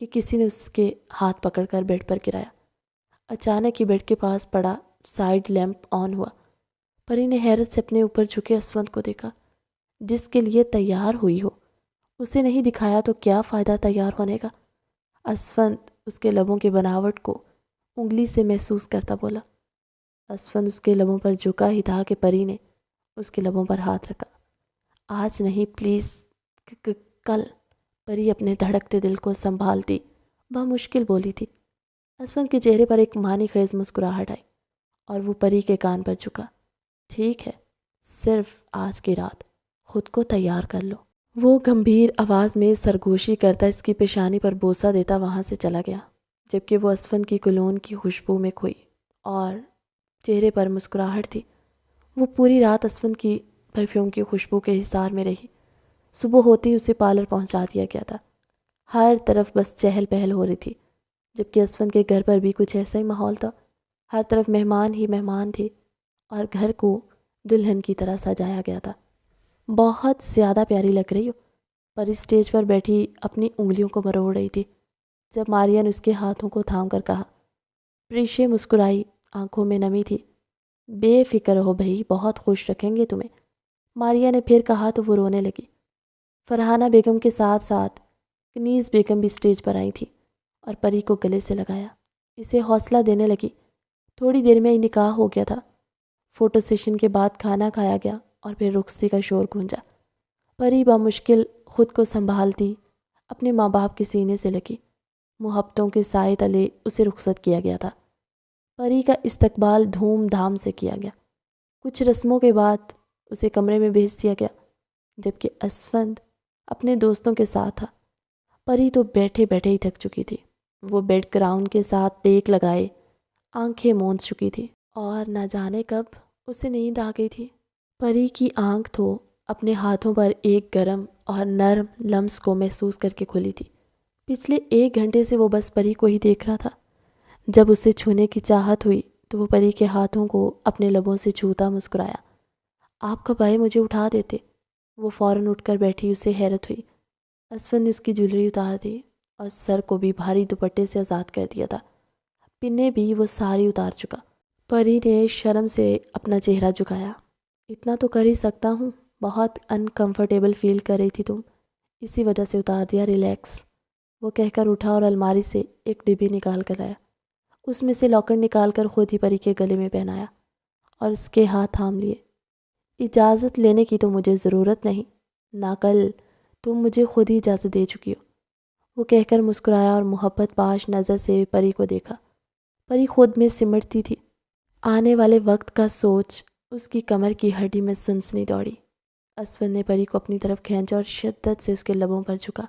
کہ کسی نے اس کے ہاتھ پکڑ کر بیڈ پر گرایا۔ اچانک ہی بیڈ کے پاس پڑا سائیڈ لیمپ آن ہوا۔ پری نے حیرت سے اپنے اوپر جھکے اسفند کو دیکھا۔ جس کے لیے تیار ہوئی ہو اسے نہیں دکھایا تو کیا فائدہ تیار ہونے کا؟ اسفند اس کے لبوں کی بناوٹ کو انگلی سے محسوس کرتا بولا۔ اسفند اس کے لبوں پر جھکا ہی تھا کہ پری نے اس کے لبوں پر ہاتھ رکھا۔ آج نہیں پلیز، کل، پری اپنے دھڑکتے دل کو سنبھالتی بمشکل بولی تھی۔ اسفند کے چہرے پر ایک معنی خیز مسکراہٹ آئی اور وہ پری کے کان پر جھکا۔ ٹھیک ہے، صرف آج کی رات خود کو تیار کر لو۔ وہ گمبھیر آواز میں سرگوشی کرتا اس کی پیشانی پر بوسہ دیتا وہاں سے چلا گیا، جبکہ وہ اسفند کی کولون کی خوشبو میں کھوئی اور چہرے پر مسکراہٹ تھی۔ وہ پوری رات اسفند کی پرفیوم کی خوشبو کے حصار میں رہی۔ صبح ہوتی اسے پارلر پہنچا دیا گیا تھا۔ ہر طرف بس چہل پہل ہو رہی تھی، جبکہ اسفند کے گھر پر بھی کچھ ایسا ہی ماحول تھا۔ ہر طرف مہمان ہی مہمان تھے اور گھر کو دلہن کی طرح سجایا گیا تھا۔ بہت زیادہ پیاری لگ رہی ہو، پری اسٹیج پر بیٹھی اپنی انگلیوں کو مروڑ رہی تھی جب ماریا نے اس کے ہاتھوں کو تھام کر کہا۔ پریشے مسکرائی، آنکھوں میں نمی تھی۔ بے فکر ہو بھئی، بہت خوش رکھیں گے تمہیں، ماریا نے پھر کہا تو وہ رونے لگی۔ فرحانہ بیگم کے ساتھ ساتھ کنیز بیگم بھی اسٹیج پر آئی تھی اور پری کو گلے سے لگایا، اسے حوصلہ دینے لگی۔ تھوڑی دیر میں ہی نکاح ہو گیا تھا۔ فوٹو سیشن کے بعد کھانا کھایا گیا اور پھر رخصتی کا شور گونجا۔ پری بمشکل خود کو سنبھالتی اپنے ماں باپ کے سینے سے لگی۔ محبتوں کے سائے تلے اسے رخصت کیا گیا تھا۔ پری کا استقبال دھوم دھام سے کیا گیا۔ کچھ رسموں کے بعد اسے کمرے میں بھیج دیا گیا، جبکہ اسفند اپنے دوستوں کے ساتھ تھا۔ پری تو بیٹھے بیٹھے ہی تھک چکی تھی۔ وہ بیڈ گراؤنڈ کے ساتھ ٹیک لگائے آنکھیں موند چکی تھی اور نہ جانے کب اسے نیند آ گئی تھی۔ پری کی آنکھ تو اپنے ہاتھوں پر ایک گرم اور نرم لمس کو محسوس کر کے کھلی تھی۔ پچھلے 1 گھنٹے سے وہ بس پری کو ہی دیکھ رہا تھا۔ جب اسے چھونے کی چاہت ہوئی تو وہ پری کے ہاتھوں کو اپنے لبوں سے چھوتا مسکرایا۔ آپ کب آئے، مجھے اٹھا دیتے۔ وہ فوراً اٹھ کر بیٹھی، اسے حیرت ہوئی۔ اسفند نے اس کی جویلری اتار دی اور سر کو بھی بھاری دوپٹے سے آزاد کر دیا تھا۔ پنیں بھی وہ ساری اتار چکا۔ پری نے شرم سے اپنا چہرہ جھکایا۔ اتنا تو کر ہی سکتا ہوں، بہت انکمفرٹیبل فیل کر رہی تھی تم، اسی وجہ سے اتار دیا، ریلیکس، وہ کہہ کر اٹھا اور الماری سے ایک ڈبی نکال کر لایا۔ اس میں سے لاکر نکال کر خود ہی پری کے گلے میں پہنایا اور اس کے ہاتھ تھام لیے۔ اجازت لینے کی تو مجھے ضرورت نہیں، نہ کل تم مجھے خود ہی اجازت دے چکی ہو۔ وہ کہہ کر مسکرایا اور محبت پاش نظر سے پری کو دیکھا۔ پری خود میں سمٹتی تھی۔ آنے والے وقت کا سوچ اس کی کمر کی ہڈی میں سنسنی دوڑی۔ اسون نے پری کو اپنی طرف کھینچا اور شدت سے اس کے لبوں پر جھکا۔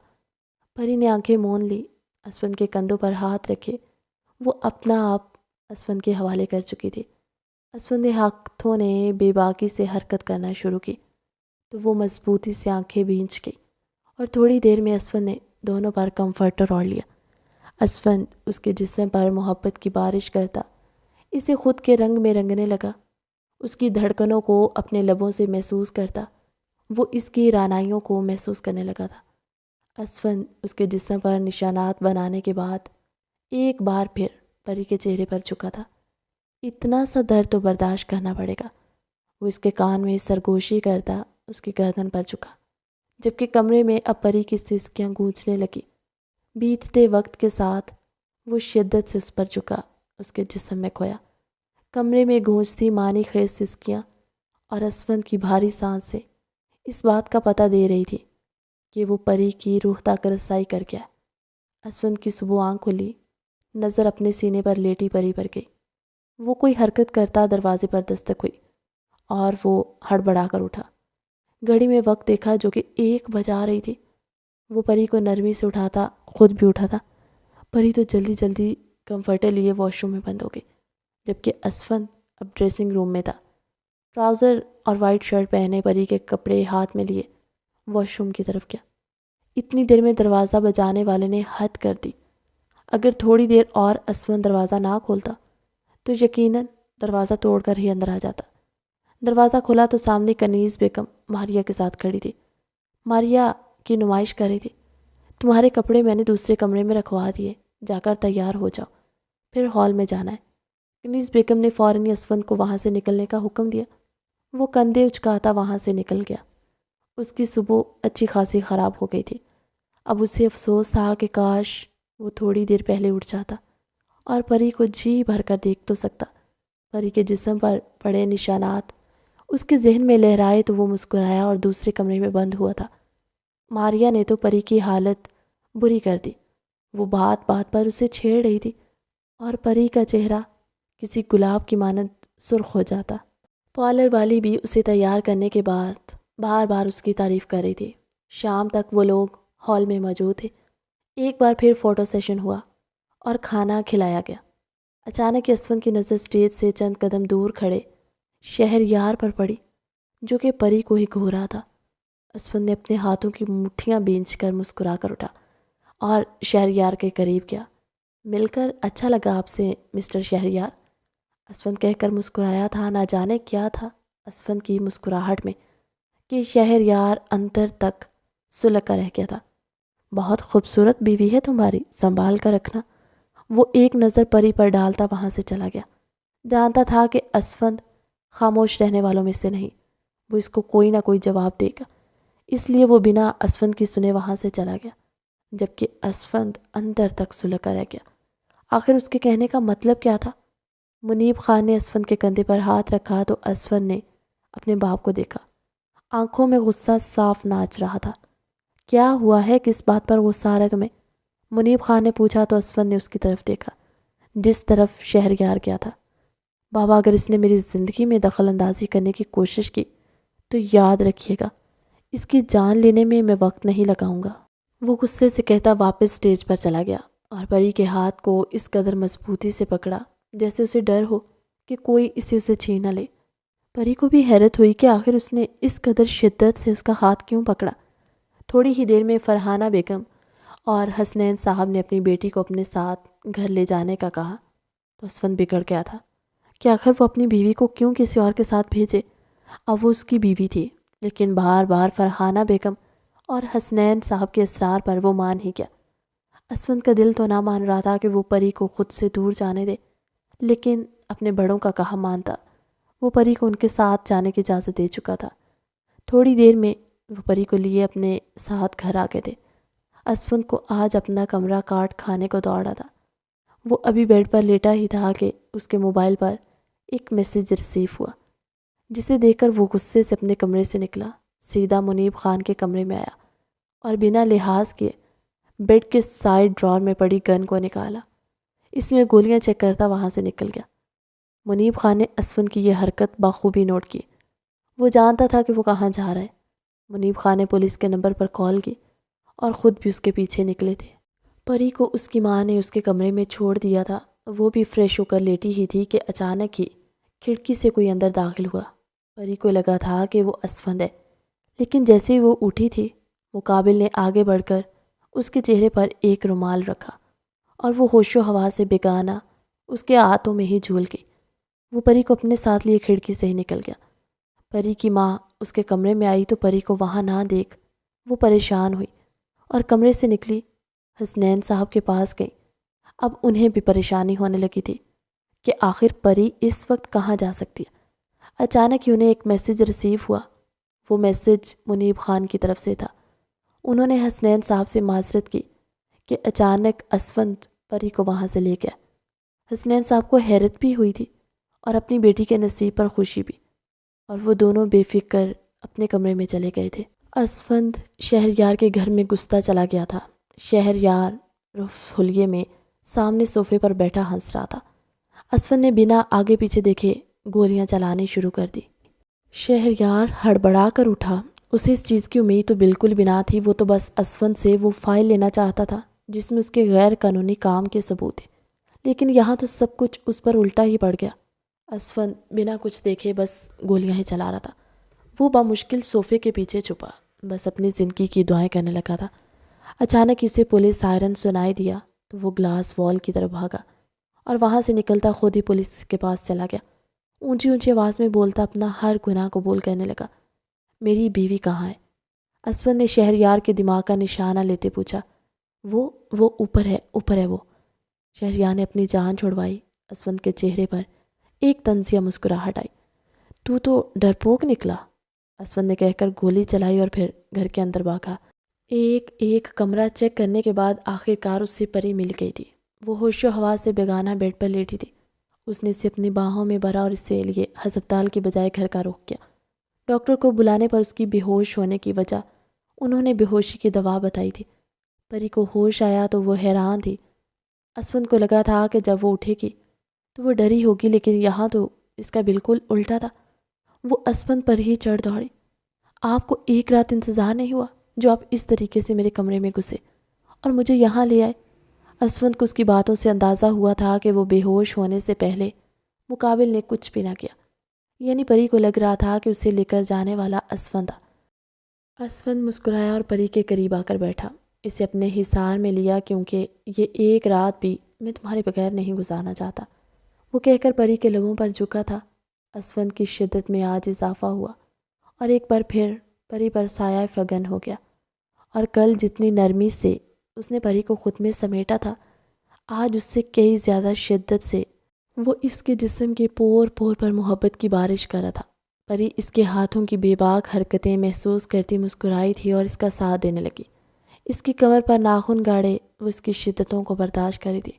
پری نے آنکھیں مون لی، اسون کے کندھوں پر ہاتھ رکھے۔ وہ اپنا آپ اسون کے حوالے کر چکی تھی۔ اسون کے ہاتھوں نے بے باکی سے حرکت کرنا شروع کی تو وہ مضبوطی سے آنکھیں بھینچ گئی اور تھوڑی دیر میں اسون نے دونوں پر کمفرٹر اوڑھ لیا۔ اسون اس کے جسم پر محبت کی بارش کرتا اسے خود کے رنگ میں رنگنے لگا، اس کی دھڑکنوں کو اپنے لبوں سے محسوس کرتا وہ اس کی رانائیوں کو محسوس کرنے لگا تھا۔ اسون اس کے جسم پر نشانات بنانے کے بعد ایک بار پھر پری کے چہرے پر جھکا تھا۔ اتنا سا درد تو برداشت کرنا پڑے گا۔ وہ اس کے کان میں سرگوشی کرتا اس کی گردن پر جھکا، جبکہ کمرے میں اب پری کی سسکیاں گونجنے لگی۔ بیتتے وقت کے ساتھ وہ شدت سے اس پر جھکا، اس کے جسم میں کھویا۔ کمرے میں گونجتی معنی خیز سسکیاں اور اسون کی بھاری سانس سے اس بات کا پتہ دے رہی تھی کہ وہ پری کی روح تک رسائی کر گیا۔ اسون کی صبح آنکھ کھلی، نظر اپنے سینے پر لیٹی پری پر گئی۔ وہ کوئی حرکت کرتا دروازے پر دستک ہوئی اور وہ ہڑبڑا کر اٹھا۔ گھڑی میں وقت دیکھا جو کہ 1 بجا رہی تھی۔ وہ پری کو نرمی سے اٹھاتا خود بھی اٹھا تھا۔ پری تو جلدی جلدی کمفرٹر لیے واش روم میں بند ہو گئی، جبکہ اسون اب ڈریسنگ روم میں تھا۔ ٹراؤزر اور وائٹ شرٹ پہنے پری کے کپڑے ہاتھ میں لیے واش روم کی طرف گیا۔ اتنی دیر میں دروازہ بجانے والے نے حد کر دی۔ اگر تھوڑی دیر اور اسون دروازہ نہ کھولتا تو یقیناً دروازہ توڑ کر ہی اندر آ جاتا۔ دروازہ کھولا تو سامنے کنیز بیگم ماریا کے ساتھ کھڑی تھی۔ ماریا کی نمائش کر رہی تھی۔ تمہارے کپڑے میں نے دوسرے کمرے میں رکھوا دیے، جا کر تیار ہو جاؤ، پھر ہال میں جانا ہے۔ کنیز بیگم نے فوراً اسون کو وہاں سے نکلنے کا حکم دیا۔ وہ کندھے اچکاتا وہاں سے نکل گیا۔ اس کی صبح اچھی خاصی خراب ہو گئی تھی۔ اب اسے افسوس تھا کہ کاش وہ تھوڑی دیر پہلے اٹھ جاتا اور پری کو جی بھر کر دیکھ تو سکتا۔ پری کے جسم پر پڑے نشانات اس کے ذہن میں لہرائے تو وہ مسکرایا اور دوسرے کمرے میں بند ہوا تھا۔ ماریا نے تو پری کی حالت بری کر دی۔ وہ بات بات پر اسے چھیڑ رہی تھی اور پری کا چہرہ کسی گلاب کی مانند سرخ ہو جاتا۔ پارلر والی بھی اسے تیار کرنے کے بعد بار بار اس کی تعریف کر رہی تھی۔ شام تک وہ لوگ ہال میں موجود تھے۔ ایک بار پھر فوٹو سیشن ہوا اور کھانا کھلایا گیا۔ اچانک اسون کی نظر اسٹیج سے چند قدم دور کھڑے شہریار پر پڑی، جو کہ پری کو ہی گھو رہا تھا۔ اسون نے اپنے ہاتھوں کی مٹھیاں بھینچ کر مسکرا کر اٹھا اور شہریار کے قریب گیا۔ مل کر اچھا لگا آپ سے مسٹر شہریار، اسون کہہ کر مسکرایا تھا۔ نہ جانے کیا تھا اسون کی مسکراہٹ میں کہ شہریار اندر تک سلگ کر رہ گیا تھا۔ بہت خوبصورت بیوی ہے تمہاری، سنبھال کر رکھنا۔ وہ ایک نظر پری پر ڈالتا وہاں سے چلا گیا۔ جانتا تھا کہ اسون خاموش رہنے والوں میں سے نہیں، وہ اس کو کوئی نہ کوئی جواب دے گا، اس لیے وہ بنا اسون کی سنے وہاں سے چلا گیا، جبکہ اسون اندر تک سلگ کر رہ گیا۔ آخر اس کے کہنے کا مطلب کیا تھا؟ منیب خان نے اسون کے کندھے پر ہاتھ رکھا تو اسون نے اپنے باپ کو دیکھا۔ آنکھوں میں غصہ صاف ناچ رہا تھا۔ کیا ہوا ہے؟ کس بات پر غصہ آ رہا ہے تمہیں؟ منیب خان نے پوچھا تو اسون نے اس کی طرف دیکھا جس طرف شہریار گیا تھا۔ بابا، اگر اس نے میری زندگی میں دخل اندازی کرنے کی کوشش کی تو یاد رکھیے گا، اس کی جان لینے میں وقت نہیں لگاؤں گا۔ وہ غصے سے کہتا واپس سٹیج پر چلا گیا اور پری کے ہاتھ کو اس قدر مضبوطی سے پکڑا جیسے اسے ڈر ہو کہ کوئی اسے چھین نہ لے۔ پری کو بھی حیرت ہوئی کہ آخر اس نے اس قدر شدت سے اس کا ہاتھ کیوں پکڑا۔ تھوڑی ہی دیر میں فرحانہ بیگم اور حسنین صاحب نے اپنی بیٹی کو اپنے ساتھ گھر لے جانے کا کہا تو اسون بگڑ گیا تھا کہ آخر وہ اپنی بیوی کو کیوں کسی اور کے ساتھ بھیجے۔ اب وہ اس کی بیوی تھی، لیکن بار بار فرحانہ بیگم اور حسنین صاحب کے اصرار پر وہ مان ہی گیا۔ اسون کا دل تو نہ مان رہا تھا کہ وہ پری کو خود سے دور جانے دے، لیکن اپنے بڑوں کا کہا مانتا۔ وہ پری کو ان کے ساتھ جانے کی اجازت دے چکا تھا۔ تھوڑی دیر میں وہ پری کو لیے اپنے ساتھ گھر آ گئے تھے۔ اسون کو آج اپنا کمرہ کاٹ کھانے کو دوڑا تھا۔ وہ ابھی بیڈ پر لیٹا ہی تھا کہ اس کے موبائل پر ایک میسج ریسیو ہوا، جسے دیکھ کر وہ غصے سے اپنے کمرے سے نکلا، سیدھا منیب خان کے کمرے میں آیا اور بنا لحاظ کیے بیڈ کے سائڈ ڈرار میں پڑی گن کو نکالا، اس میں گولیاں چیک کرتا وہاں سے نکل گیا۔ منیب خان نے اسفند کی یہ حرکت بخوبی نوٹ کی۔ وہ جانتا تھا کہ وہ کہاں جا رہا ہے۔ منیب خان نے پولیس کے نمبر پر کال کی اور خود بھی اس کے پیچھے نکلے تھے۔ پری کو اس کی ماں نے اس کے کمرے میں چھوڑ دیا تھا، وہ بھی فریش ہو کر لیٹی ہی تھی کہ اچانک ہی کھڑکی سے کوئی اندر داخل ہوا۔ پری کو لگا تھا کہ وہ اسفند ہے، لیکن جیسے ہی وہ اٹھی تھی، مقابل نے آگے بڑھ کر اس کے چہرے پر ایک رومال رکھا اور وہ ہوش و حواس سے بیگانہ اس کے ہاتھوں میں ہی جھول گئی۔ وہ پری کو اپنے ساتھ لیے کھڑکی سے ہی نکل گیا۔ پری کی ماں اس کے کمرے میں آئی تو پری کو وہاں نہ دیکھ وہ پریشان ہوئی اور کمرے سے نکلی حسنین صاحب کے پاس گئی۔ اب انہیں بھی پریشانی ہونے لگی تھی کہ آخر پری اس وقت کہاں جا سکتی ہے۔ اچانک ہی انہیں ایک میسیج ریسیو ہوا۔ وہ میسیج منیب خان کی طرف سے تھا۔ انہوں نے حسنین صاحب سے معذرت کی کہ اچانک اسفند پری کو وہاں سے لے گیا۔ حسنین صاحب کو حیرت بھی ہوئی تھی اور اپنی بیٹی کے نصیب پر خوشی بھی، اور وہ دونوں بے فکر اپنے کمرے میں چلے گئے تھے۔ اسفند شہریار کے گھر میں گھستا چلا گیا تھا۔ شہریار رف حلیے میں سامنے صوفے پر بیٹھا ہنس رہا تھا۔ اسفند نے بنا آگے پیچھے دیکھے گولیاں چلانی شروع کر دی۔ شہریار ہڑبڑا کر اٹھا۔ اسے اس چیز کی امید تو بالکل بھی نہ تھی، وہ تو بس اسفند سے وہ فائل لینا چاہتا تھا جس میں اس کے غیر قانونی کام کے ثبوت تھے، لیکن یہاں تو سب کچھ اس پر الٹا ہی پڑ گیا۔ اسفند بنا کچھ دیکھے بس گولیاں ہی چلا رہا تھا۔ وہ بامشکل صوفے کے پیچھے چھپا، بس اپنی زندگی کی دعائیں کرنے لگا تھا۔ اچانک اسے پولیس سائرن سنائی دیا تو وہ گلاس وال کی طرف بھاگا اور وہاں سے نکلتا خود ہی پولیس کے پاس چلا گیا۔ اونچی اونچی آواز میں بولتا اپنا ہر گناہ قبول کرنے لگا۔ میری بیوی کہاں ہے؟ اسفند نے شہریار کے دماغ کا نشانہ لیتے پوچھا۔ وہ اوپر ہے وہ۔ شہریار نے اپنی جان چھڑوائی۔ اسفند کے چہرے پر ایک طنزیہ مسکراہٹ آئی۔ تو ڈرپوک نکلا، اسفند نے کہہ کر گولی چلائی اور پھر گھر کے اندر بھاگا۔ ایک کمرہ چیک کرنے کے بعد آخرکار اس سے پری مل گئی تھی۔ وہ ہوش و حواس سے بیگانہ بیڈ پر لیٹی تھی۔ اس نے اسے اپنی باہوں میں بھرا اور اسے لیے ہسپتال کی بجائے گھر کا رخ کیا۔ ڈاکٹر کو بلانے پر اس کی بے ہوش ہونے کی وجہ انہوں نے بے ہوشی کی دوا بتائی تھی۔ پری کو ہوش آیا تو وہ حیران تھی۔ اسفند کو لگا تھا کہ جب وہ اٹھے گی تو وہ ڈری ہوگی، لیکن یہاں تو اس کا بالکل الٹا تھا۔ وہ اسفند پر ہی چڑھ دوڑی۔ آپ کو ایک رات انتظار نہیں ہوا جو آپ اس طریقے سے میرے کمرے میں گھسے اور مجھے یہاں لے آئے؟ اسفند کو اس کی باتوں سے اندازہ ہوا تھا کہ وہ بے ہوش ہونے سے پہلے مقابل نے کچھ بھی نہ کیا، یعنی پری کو لگ رہا تھا کہ اسے لے کر جانے والا اسفند تھا۔ اسفند مسکرایا اور پری کے قریب آ کر بیٹھا۔ اسے اپنے حصار میں لیا کیونکہ یہ ایک رات بھی میں تمہارے بغیر نہیں گزارنا چاہتا، وہ کہہ کر پری کے لبوں پر جھکا تھا۔ اسفند کی شدت میں آج اضافہ ہوا اور ایک بار پھر پری پر سایہ فگن ہو گیا، اور کل جتنی نرمی سے اس نے پری کو خود میں سمیٹا تھا، آج اس سے کئی زیادہ شدت سے وہ اس کے جسم کے پور پور پر محبت کی بارش کر رہا تھا۔ پری اس کے ہاتھوں کی بے باک حرکتیں محسوس کرتی مسکرائی تھی اور اس کا ساتھ دینے لگی۔ اس کی کمر پر ناخن گاڑے وہ اس کی شدتوں کو برداشت کری تھی،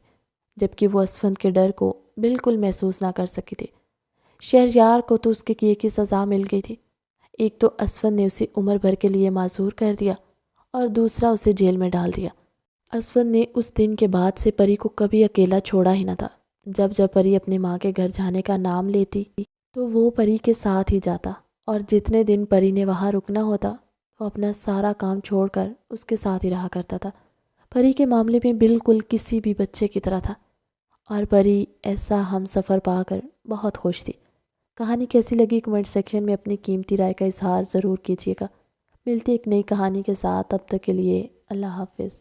جبکہ وہ اسفند کے ڈر کو بالکل محسوس نہ کر سکی تھی۔ شہریار کو تو اس کے کیے کی سزا مل گئی تھی۔ ایک تو اسفند نے اسے عمر بھر کے لیے معذور کر دیا اور دوسرا اسے جیل میں ڈال دیا۔ اسفند نے اس دن کے بعد سے پری کو کبھی اکیلا چھوڑا ہی نہ تھا۔ جب پری اپنی ماں کے گھر جانے کا نام لیتی تو وہ پری کے ساتھ ہی جاتا، اور جتنے دن پری نے وہاں رکنا ہوتا وہ اپنا سارا کام چھوڑ کر اس کے ساتھ ہی رہا کرتا تھا۔ پری کے معاملے میں بالکل کسی بھی بچے کی طرح تھا، اور پری ایسا ہم سفر پا کر بہت خوش تھی۔ کہانی کیسی لگی کمنٹ سیکشن میں اپنی قیمتی رائے کا اظہار ضرور کیجیے گا۔ ملتی ایک نئی کہانی کے ساتھ، تب تک کے لیے اللہ حافظ۔